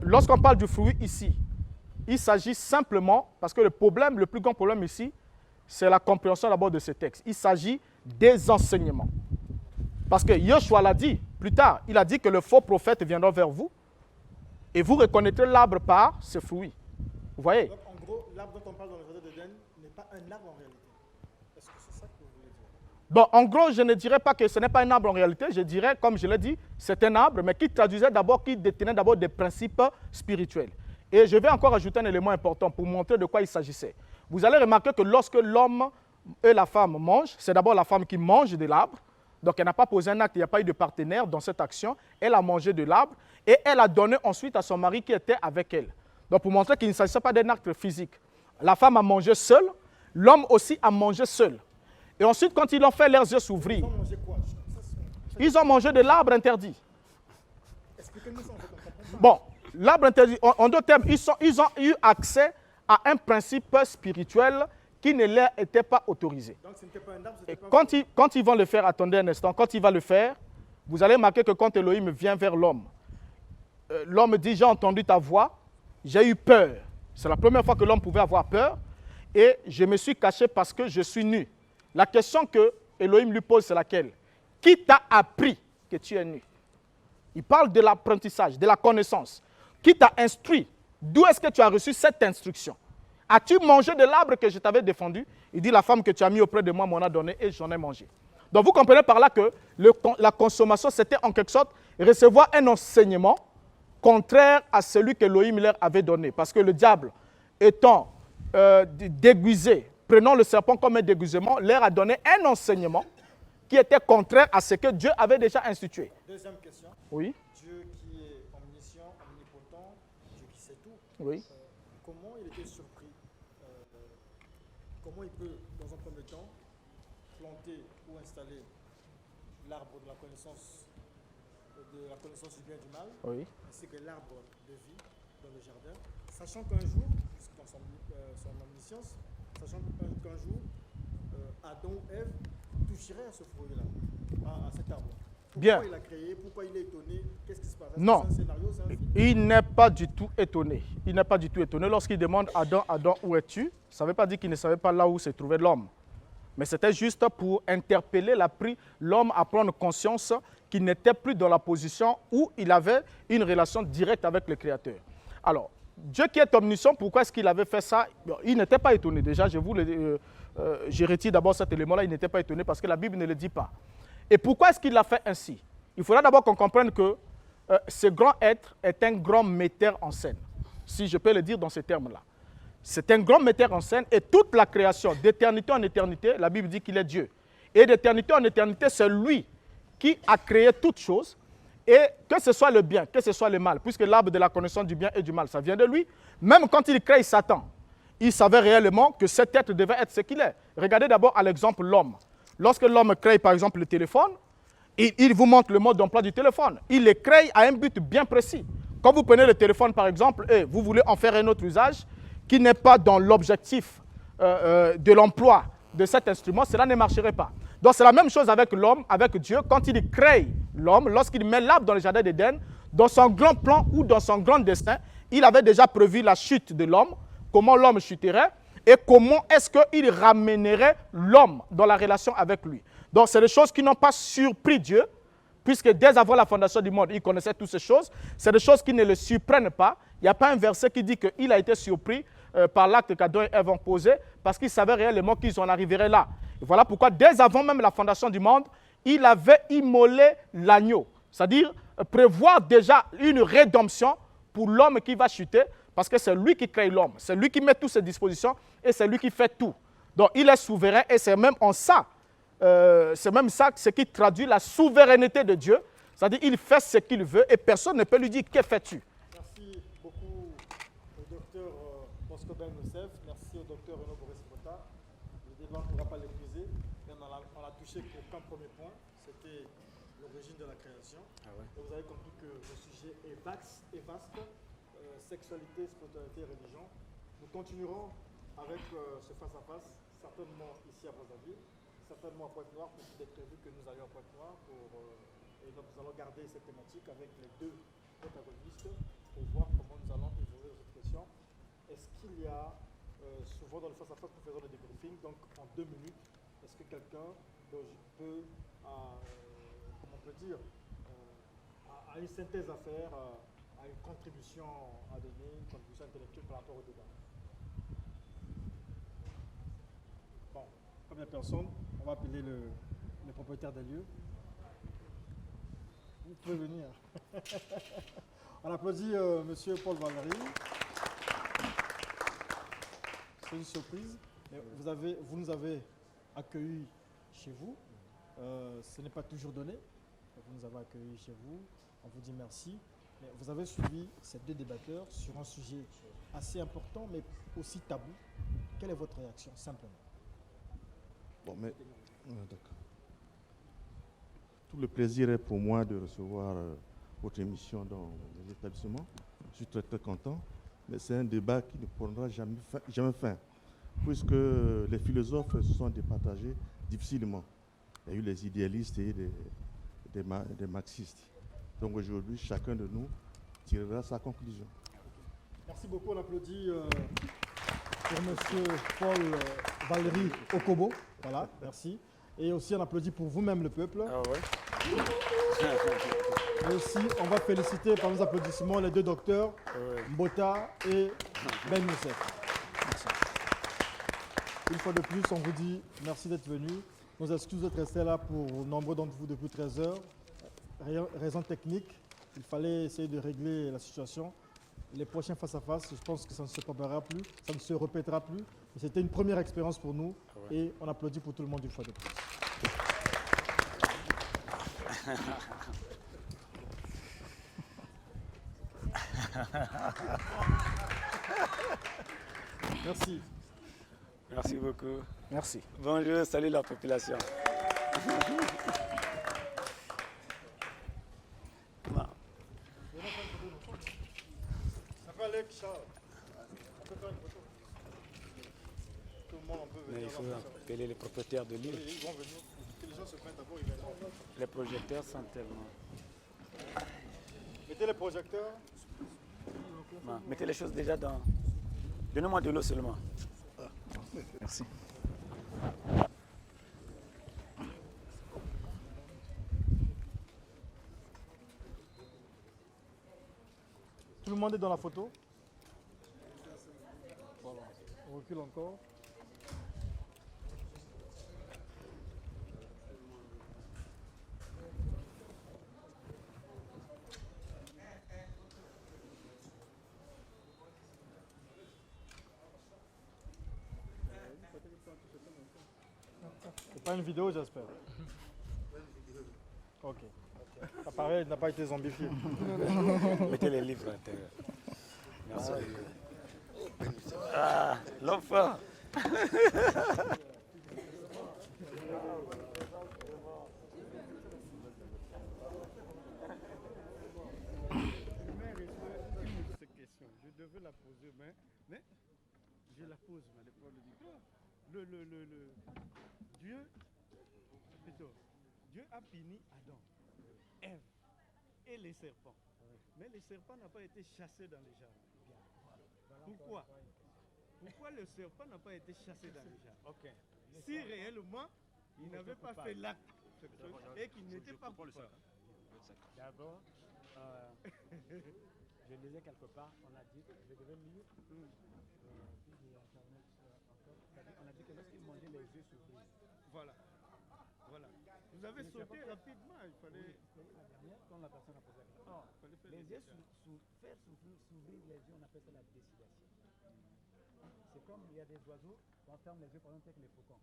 lorsqu'on parle du fruit ici, il s'agit simplement, parce que le plus grand problème ici, c'est la compréhension d'abord de ce texte. Il s'agit des enseignements. Parce que Yeshua l'a dit plus tard, il a dit que le faux prophète viendra vers vous et vous reconnaîtrez l'arbre par ses fruits. Vous voyez? Donc en gros, l'arbre dont on parle dans le jardin d'Éden n'est pas un arbre en réalité. Est-ce que c'est ça que vous voulez dire? Bon, en gros, je ne dirais pas que ce n'est pas un arbre en réalité. Je dirais, comme je l'ai dit, c'est un arbre, mais qui traduisait d'abord, qui détenait d'abord des principes spirituels. Et je vais encore ajouter un élément important pour montrer de quoi il s'agissait. Vous allez remarquer que lorsque l'homme et la femme mangent, c'est d'abord la femme qui mange de l'arbre. Donc elle n'a pas posé un acte, il n'y a pas eu de partenaire dans cette action. Elle a mangé de l'arbre et elle a donné ensuite à son mari qui était avec elle. Donc pour montrer qu'il ne s'agissait pas d'un acte physique. La femme a mangé seule, l'homme aussi a mangé seul. Et ensuite, quand ils ont fait leurs yeux s'ouvrir, Ils ont mangé quoi? ils ont mangé de l'arbre interdit. Expliquez-nous ça en fait, on comprend pas. Bon, l'arbre interdit, en d'autres termes, ils ont eu accès à un principe spirituel qui ne leur était pas autorisé. Donc ce n'était pas un arbre, c'était Et pas quand ils vont le faire, attendez un instant, quand il va le faire, vous allez remarquer que quand Elohim vient vers l'homme, l'homme dit, j'ai entendu ta voix, j'ai eu peur. C'est la première fois que l'homme pouvait avoir peur et je me suis caché parce que je suis nu. La question que Elohim lui pose, c'est laquelle? Qui t'a appris que tu es nu? Il parle de l'apprentissage, de la connaissance. Qui t'a instruit? D'où est-ce que tu as reçu cette instruction? As-tu mangé de l'arbre que je t'avais défendu? Il dit, la femme que tu as mis auprès de moi m'en a donné et j'en ai mangé. Donc vous comprenez par là que la consommation, c'était en quelque sorte recevoir un enseignement contraire à celui que Elohim leur avait donné. Parce que le diable étant déguisé prenant le serpent comme un déguisement, leur a donné un enseignement qui était contraire à ce que Dieu avait déjà institué. Deuxième question. Oui, Dieu qui est omniscient, omnipotent, Dieu qui sait tout, oui. comment il était surpris comment il peut, dans un premier temps, planter ou installer l'arbre de la connaissance du bien et du mal, Oui. ainsi que l'arbre de vie dans le jardin, sachant qu'un jour, dans son omniscience, sachant qu'un jour, Adam ou Ève toucheraient à ce fruit-là, à cet arbre. Bien. Pourquoi il a créé, pourquoi il est étonné, qu'est-ce qui se passe? Non. C'est un scénario, c'est un film? Il n'est pas du tout étonné. Il n'est pas du tout étonné. Lorsqu'il demande Adam, Adam, où es-tu? Ça ne veut pas dire qu'il ne savait pas là où se trouvait l'homme. Mais c'était juste pour interpeller l'homme à prendre conscience qu'il n'était plus dans la position où il avait une relation directe avec le Créateur. Alors, Dieu qui est omniscient, pourquoi est-ce qu'il avait fait ça? Il n'était pas étonné. Déjà, je retire d'abord cet élément-là, il n'était pas étonné parce que la Bible ne le dit pas. Et pourquoi est-ce qu'il l'a fait ainsi? Il faudra d'abord qu'on comprenne que ce grand être est un grand metteur en scène, si je peux le dire dans ces termes-là. C'est un grand metteur en scène et toute la création, d'éternité en éternité, la Bible dit qu'il est Dieu. Et d'éternité en éternité, c'est lui qui a créé toutes choses. Et que ce soit le bien, que ce soit le mal, puisque l'arbre de la connaissance du bien et du mal, ça vient de lui. Même quand il crée Satan, il savait réellement que cet être devait être ce qu'il est. Regardez d'abord à l'exemple l'homme. Lorsque l'homme crée par exemple le téléphone, il vous montre le mode d'emploi du téléphone. Il le crée à un but bien précis. Quand vous prenez le téléphone par exemple et vous voulez en faire un autre usage qui n'est pas dans l'objectif de l'emploi de cet instrument, cela ne marcherait pas. Donc c'est la même chose avec l'homme, avec Dieu. Quand il crée l'homme, lorsqu'il met l'arbre dans le jardin d'Éden, dans son grand plan ou dans son grand destin, il avait déjà prévu la chute de l'homme, comment l'homme chuterait et comment est-ce qu'il ramènerait l'homme dans la relation avec lui. Donc c'est des choses qui n'ont pas surpris Dieu, puisque dès avant la fondation du monde, il connaissait toutes ces choses. C'est des choses qui ne le surprennent pas. Il n'y a pas un verset qui dit qu'il a été surpris par l'acte qu'Adam et Ève ont posé, parce qu'il savait réellement qu'ils en arriveraient là. Et voilà pourquoi, dès avant même la fondation du monde, il avait immolé l'agneau. C'est-à-dire prévoir déjà une rédemption pour l'homme qui va chuter, parce que c'est lui qui crée l'homme, c'est lui qui met toutes ses dispositions et c'est lui qui fait tout. Donc il est souverain et c'est même en ça, ce qui traduit la souveraineté de Dieu. C'est-à-dire qu'il fait ce qu'il veut et personne ne peut lui dire « que fais-tu » ? Merci beaucoup au docteur Bosco Ben Youssef, merci au docteur Renaud Boris Bota. Le débat ne pourra pas l'épuiser, mais on a touché qu'un premier point, c'était l'origine de la création. Et vous avez compris que le sujet est vaste, sexualité, spiritualité et religion. Nous continuerons avec ce face-à-face, certainement ici à Brazzaville, certainement à Pointe-Noire, parce qu'il est prévu que nous allions à Pointe-Noire et donc nous allons garder cette thématique avec les deux protagonistes pour voir comment nous allons évoluer dans cette question. Est-ce qu'il y a, souvent dans le face-à-face, nous faisons des débriefings, donc en 2 minutes, est-ce que quelqu'un peut, comment on peut dire, a une synthèse à faire, a une contribution à donner, une contribution intellectuelle par rapport au débat? Bon, comme il n'y a personne, on va appeler le propriétaire des lieux. Vous pouvez venir. On applaudit monsieur Paul Valéry. C'est une surprise. Mais vous nous avez accueillis chez vous. Ce n'est pas toujours donné. Vous nous avez accueillis chez vous. On vous dit merci. Mais vous avez suivi ces deux débatteurs sur un sujet assez important, mais aussi tabou. Quelle est votre réaction, simplement? Bon, mais d'accord. Tout le plaisir est pour moi de recevoir votre émission dans les établissements. Je suis très très content, mais c'est un débat qui ne prendra jamais fin, puisque les philosophes se sont départagés difficilement. Il y a eu les idéalistes et des marxistes. Donc aujourd'hui, chacun de nous tirera sa conclusion. Merci beaucoup. On applaudit pour M. Paul Valéry Okobo. Voilà, merci. Et aussi, on applaudit pour vous-même, le peuple. Ah ouais. Et aussi, on va féliciter par nos applaudissements les deux docteurs, Mbota et Ben Youssef. Merci. Une fois de plus, on vous dit merci d'être venu. Nos excuses d'être restés là pour nombreux d'entre vous depuis 13 heures. Raison technique, il fallait essayer de régler la situation. les prochains face-à-face, je pense que ça ne se préparera plus, ça ne se répétera plus. C'était une première expérience pour nous et on applaudit pour tout le monde une fois de plus. Merci. Merci beaucoup. Merci. Bonjour, salut la population. Bon. Mais il faut appeler les propriétaires de l'île. Ils vont venir. Que les gens se mettent d'abord, ils viendront. Les projecteurs sont tellement... Mettez les projecteurs. Bon, mettez les choses déjà dans... Donnez-moi de l'eau seulement. Merci. Tout le monde est dans la photo. Voilà. On recule encore. C'est pas une vidéo, j'espère. Ok. L'appareil n'a pas été zombifié. Mettez les livres à l'intérieur. Merci. Ah, l'enfant. Cette question, je devais la poser, mais je la pose, mais le problème Dieu a puni Adam, Ève et les serpents. Mais le serpent n'a pas été chassé dans le jardin. Pourquoi? Pourquoi le serpent n'a pas été chassé dans le jardin? Si réellement il n'avait pas fait l'acte sexuel et qu'il n'était pas coupable. D'abord, je lisais quelque part, on a dit, je devais lire, on a dit que lorsqu'il mangeait les yeux s'ouvrir. Voilà. Voilà. Vous avez sauté rapidement, il fallait... Quand la personne a posé la question. Les yeux faire s'ouvrir les yeux, on appelle ça la déciliation. C'est comme il y a des oiseaux, on ferme les yeux, par exemple avec les faucons.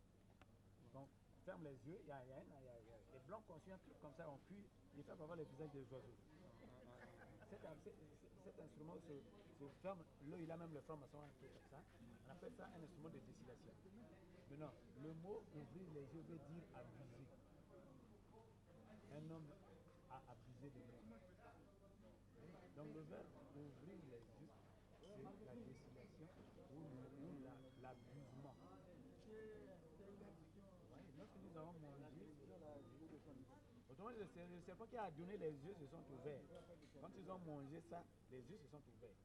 Donc, on ferme les yeux, il y a les blancs conscients, comme ça, on cuit, ils savent avoir les visages des oiseaux. Cet instrument se ferme, l'œil, il a même le franc-maçon, un peu comme ça. On appelle ça un instrument de déciliation. Maintenant, le mot ouvrir les yeux veut dire abuser. Un homme a abusé de lui. Donc le verbe ouvrir les yeux, c'est la déciliation ou l'abusement. Lorsque nous avons mangé, autrement le serpent qui a donné les yeux se sont ouverts. Quand ils ont mangé ça, les yeux se sont ouverts.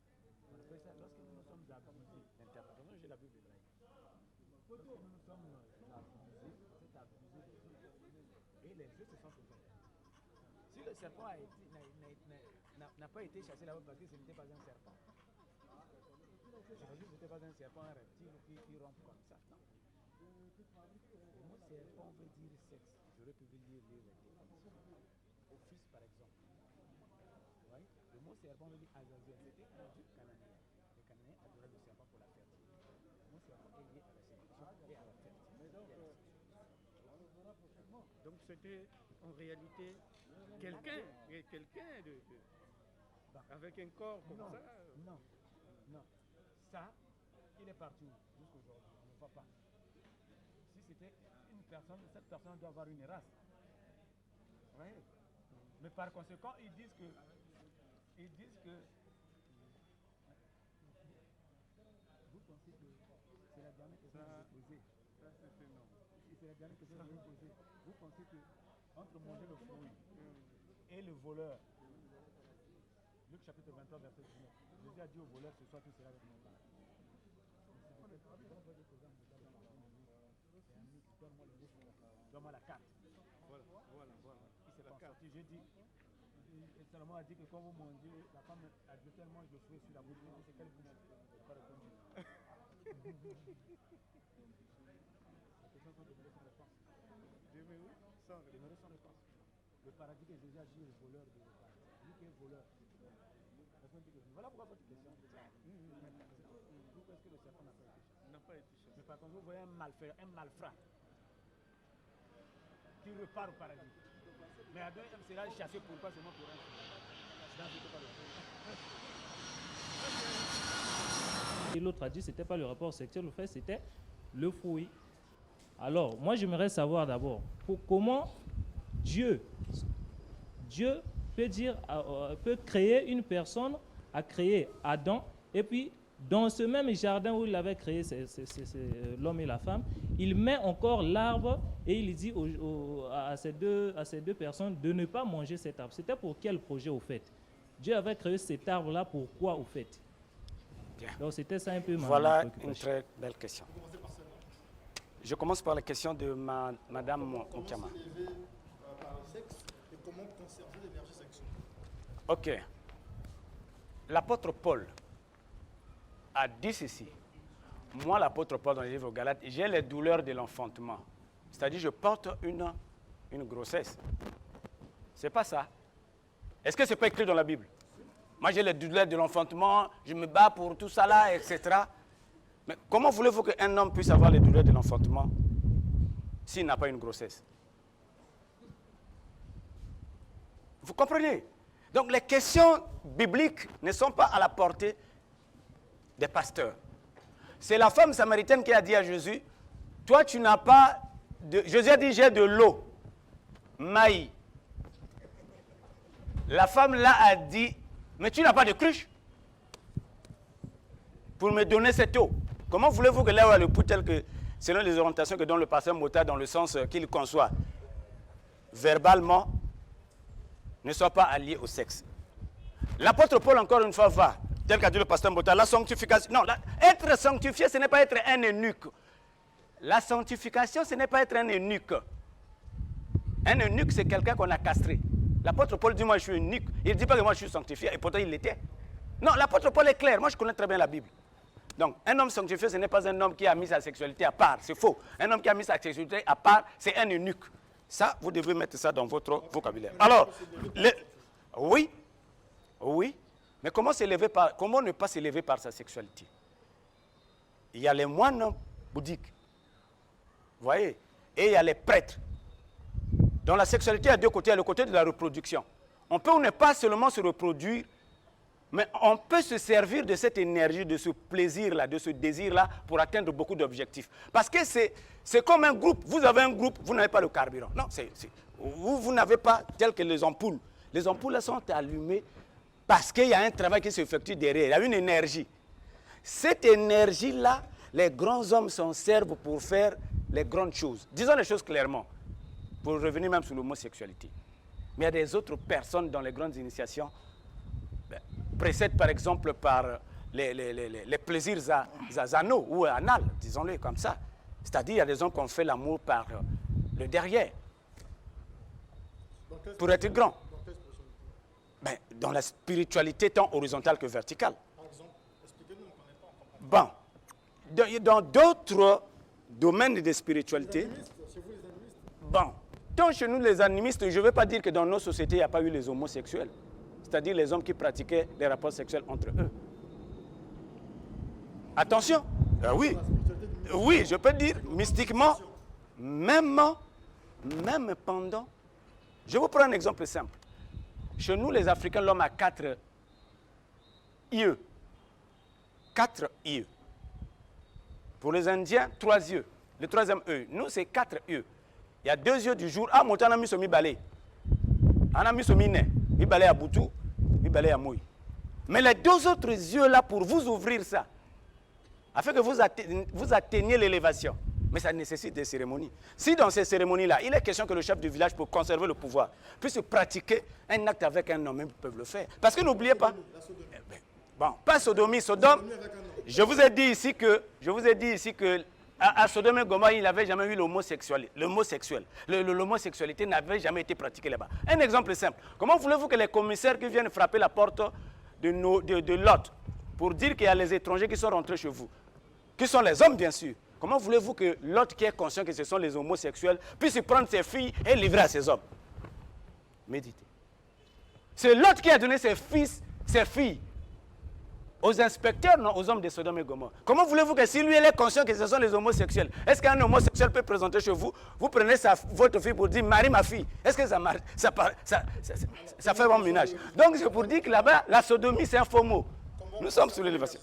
On appelle ça lorsque nous sommes abusés. L'interprétation, j'ai la Bible hébraïque. Lorsque nous sommes abusés, c'est abusé de Dieu. Et les yeux se sont ouverts. Si le serpent n'a pas été chassé là-bas parce que ce n'était pas un serpent. Ce n'était pas un serpent, un reptile qui rompt comme ça. Non. Le mot serpent veut dire sexe. J'aurais pu lire les définitions. Au fils, par exemple. Oui? Le mot serpent veut dire Azazel. C'était un dieu cananéen. Les Cananéens adoraient le serpent pour la fertilité. Le mot serpent est lié à la séduction et à la fertilité. Donc c'était en réalité quelqu'un avec un corps comme ça. Non. Ça, il est partout jusqu'aujourd'hui. On ne voit pas. Si c'était une personne, cette personne doit avoir une race. Oui. Mais par conséquent, ils disent que vous pensez que c'est la dernière question que vous posez. C'est la dernière question que vous posez. Vous pensez que entre manger le fruit et le voleur, Luc chapitre 23, verset 19, Jésus a dit au voleur, ce soir tu seras avec mon père. Donne-moi la carte. Voilà. Il s'est pas sorti. J'ai dit, Salomon a dit que quand vous mangez, la femme a dit elle mange le fruit sur la bouche. C'est quelle bouche? Je n'ai pas répondu. La question sont demeurées sans réponse. Demeurées sans réponse. Le paradis que Jésus a dit au voleur de le paradis. Lui qui est voleur. Parce que Voilà pourquoi votre question. Pourquoi est-ce que le serpent n'a pas été chassé? N'a pas été chassé. Mais par contre, vous voyez un malfrat qui repart au paradis. Mais Adam sera chassé pourquoi seulement pour un seul. C'était pas le fait. Et l'autre a dit que ce n'était pas le rapport sexuel, le fait c'était le fruit. Alors, moi j'aimerais savoir d'abord, comment Dieu peut dire, peut créer une personne, a créé Adam, et puis dans ce même jardin où il avait créé l'homme et la femme, il met encore l'arbre et il dit à ces deux personnes de ne pas manger cet arbre. C'était pour quel projet au fait? Dieu avait créé cet arbre-là, pourquoi au fait? Bien. Donc c'était ça un peu ma Voilà préoccupation. une très belle question. Je commence par la question de Madame Moukiama. Comment s'élever par le sexe et comment conserver l'énergie sexuelle? Ok. L'apôtre Paul a dit ceci. Moi, l'apôtre Paul, dans le livre aux Galates, j'ai les douleurs de l'enfantement. C'est-à-dire, je porte une grossesse. C'est pas ça. Est-ce que c'est pas écrit dans la Bible? Moi, j'ai les douleurs de l'enfantement, je me bats pour tout ça là, etc. Mais comment voulez-vous qu'un homme puisse avoir les douleurs de l'enfantement s'il n'a pas une grossesse? Vous comprenez? Donc, les questions bibliques ne sont pas à la portée des pasteurs. C'est la femme samaritaine qui a dit à Jésus, toi tu n'as pas de... Jésus a dit, j'ai de l'eau, maï. La femme là a dit, mais tu n'as pas de cruche pour me donner cette eau. Comment voulez-vous que là où le pouls tel que, selon les orientations que donne le pasteur Mota dans le sens qu'il conçoit, verbalement, ne soit pas allié au sexe? L'apôtre Paul, encore une fois, va, tel qu'a dit le pasteur Mota, la sanctification. Non, être sanctifié, ce n'est pas être un eunuque. La sanctification, ce n'est pas être un eunuque. Un eunuque, c'est quelqu'un qu'on a castré. L'apôtre Paul dit, moi je suis eunuque. Il ne dit pas que moi je suis sanctifié, et pourtant il l'était. Non, l'apôtre Paul est clair. Moi je connais très bien la Bible. Donc, un homme sanctifié, ce n'est pas un homme qui a mis sa sexualité à part. C'est faux. Un homme qui a mis sa sexualité à part, c'est un eunuque. Ça, vous devez mettre ça dans votre vocabulaire. Alors, oui, mais comment ne pas s'élever par sa sexualité? Il y a les moines bouddhiques, vous voyez, et il y a les prêtres. Dans la sexualité, il y a deux côtés. Il y a le côté de la reproduction. On peut ou ne pas seulement se reproduire, mais on peut se servir de cette énergie, de ce plaisir-là, de ce désir-là, pour atteindre beaucoup d'objectifs. Parce que c'est comme un groupe. Vous avez un groupe, vous n'avez pas le carburant. Non, vous n'avez pas tel que les ampoules. Les ampoules là, sont allumées parce qu'il y a un travail qui s'effectue derrière. Il y a une énergie. Cette énergie-là, les grands hommes s'en servent pour faire les grandes choses. Disons les choses clairement, pour revenir même sur l'homosexualité. Mais il y a des autres personnes dans les grandes initiations, précèdent par exemple par les plaisirs anaux ou anal, disons-le comme ça. C'est-à-dire, il y a des hommes qui ont fait l'amour par le derrière, pour être grand. Dans la spiritualité tant horizontale que verticale. Par exemple, expliquez-nous, on ne connaît pas. Dans d'autres domaines de spiritualité, Chez vous, les animistes, bon, tant chez nous les animistes, je ne veux pas dire que dans nos sociétés, il n'y a pas eu les homosexuels. C'est-à-dire les hommes qui pratiquaient les rapports sexuels entre eux. Attention, oui, je peux dire, mystiquement, même pendant... Je vous prends un exemple simple. Chez nous, les Africains, l'homme a 4 yeux. 4 yeux. Pour les Indiens, 3 yeux. Le 3e œil. Nous, c'est 4 yeux. Il y a 2 yeux du jour. Ah, mon temps, on a mis sur mi balai. On a mis sur mi nez. Mi balai à Boutou, mi balai à Mouille. Mais les 2 autres yeux-là, pour vous ouvrir ça, afin que vous atteigniez l'élévation. Mais ça nécessite des cérémonies. Si dans ces cérémonies-là, il est question que le chef du village, pour conserver le pouvoir, puisse pratiquer un acte avec un homme, ils peuvent le faire. Parce que n'oubliez pas, bon, pas sodomie, Sodome, je vous ai dit ici que à Sodome et Gomorrhe, il n'avait jamais eu l'homosexualité. L'homosexualité n'avait jamais été pratiquée là-bas. Un exemple simple. Comment voulez-vous que les commissaires qui viennent frapper la porte de Lot pour dire qu'il y a les étrangers qui sont rentrés chez vous, qui sont les hommes bien sûr, comment voulez-vous que l'autre qui est conscient que ce sont les homosexuels puisse prendre ses filles et livrer à ses hommes? Méditez. C'est l'autre qui a donné ses fils, ses filles aux inspecteurs, non aux hommes de Sodome et Gomorrhe. Comment voulez-vous que si lui il est conscient que ce sont les homosexuels, est-ce qu'un homosexuel peut présenter chez vous, vous prenez votre fille pour dire marie ma fille, est-ce que ça fait bon ménage? Donc c'est pour dire que là-bas, la sodomie c'est un faux mot. Nous sommes sous l'élévation.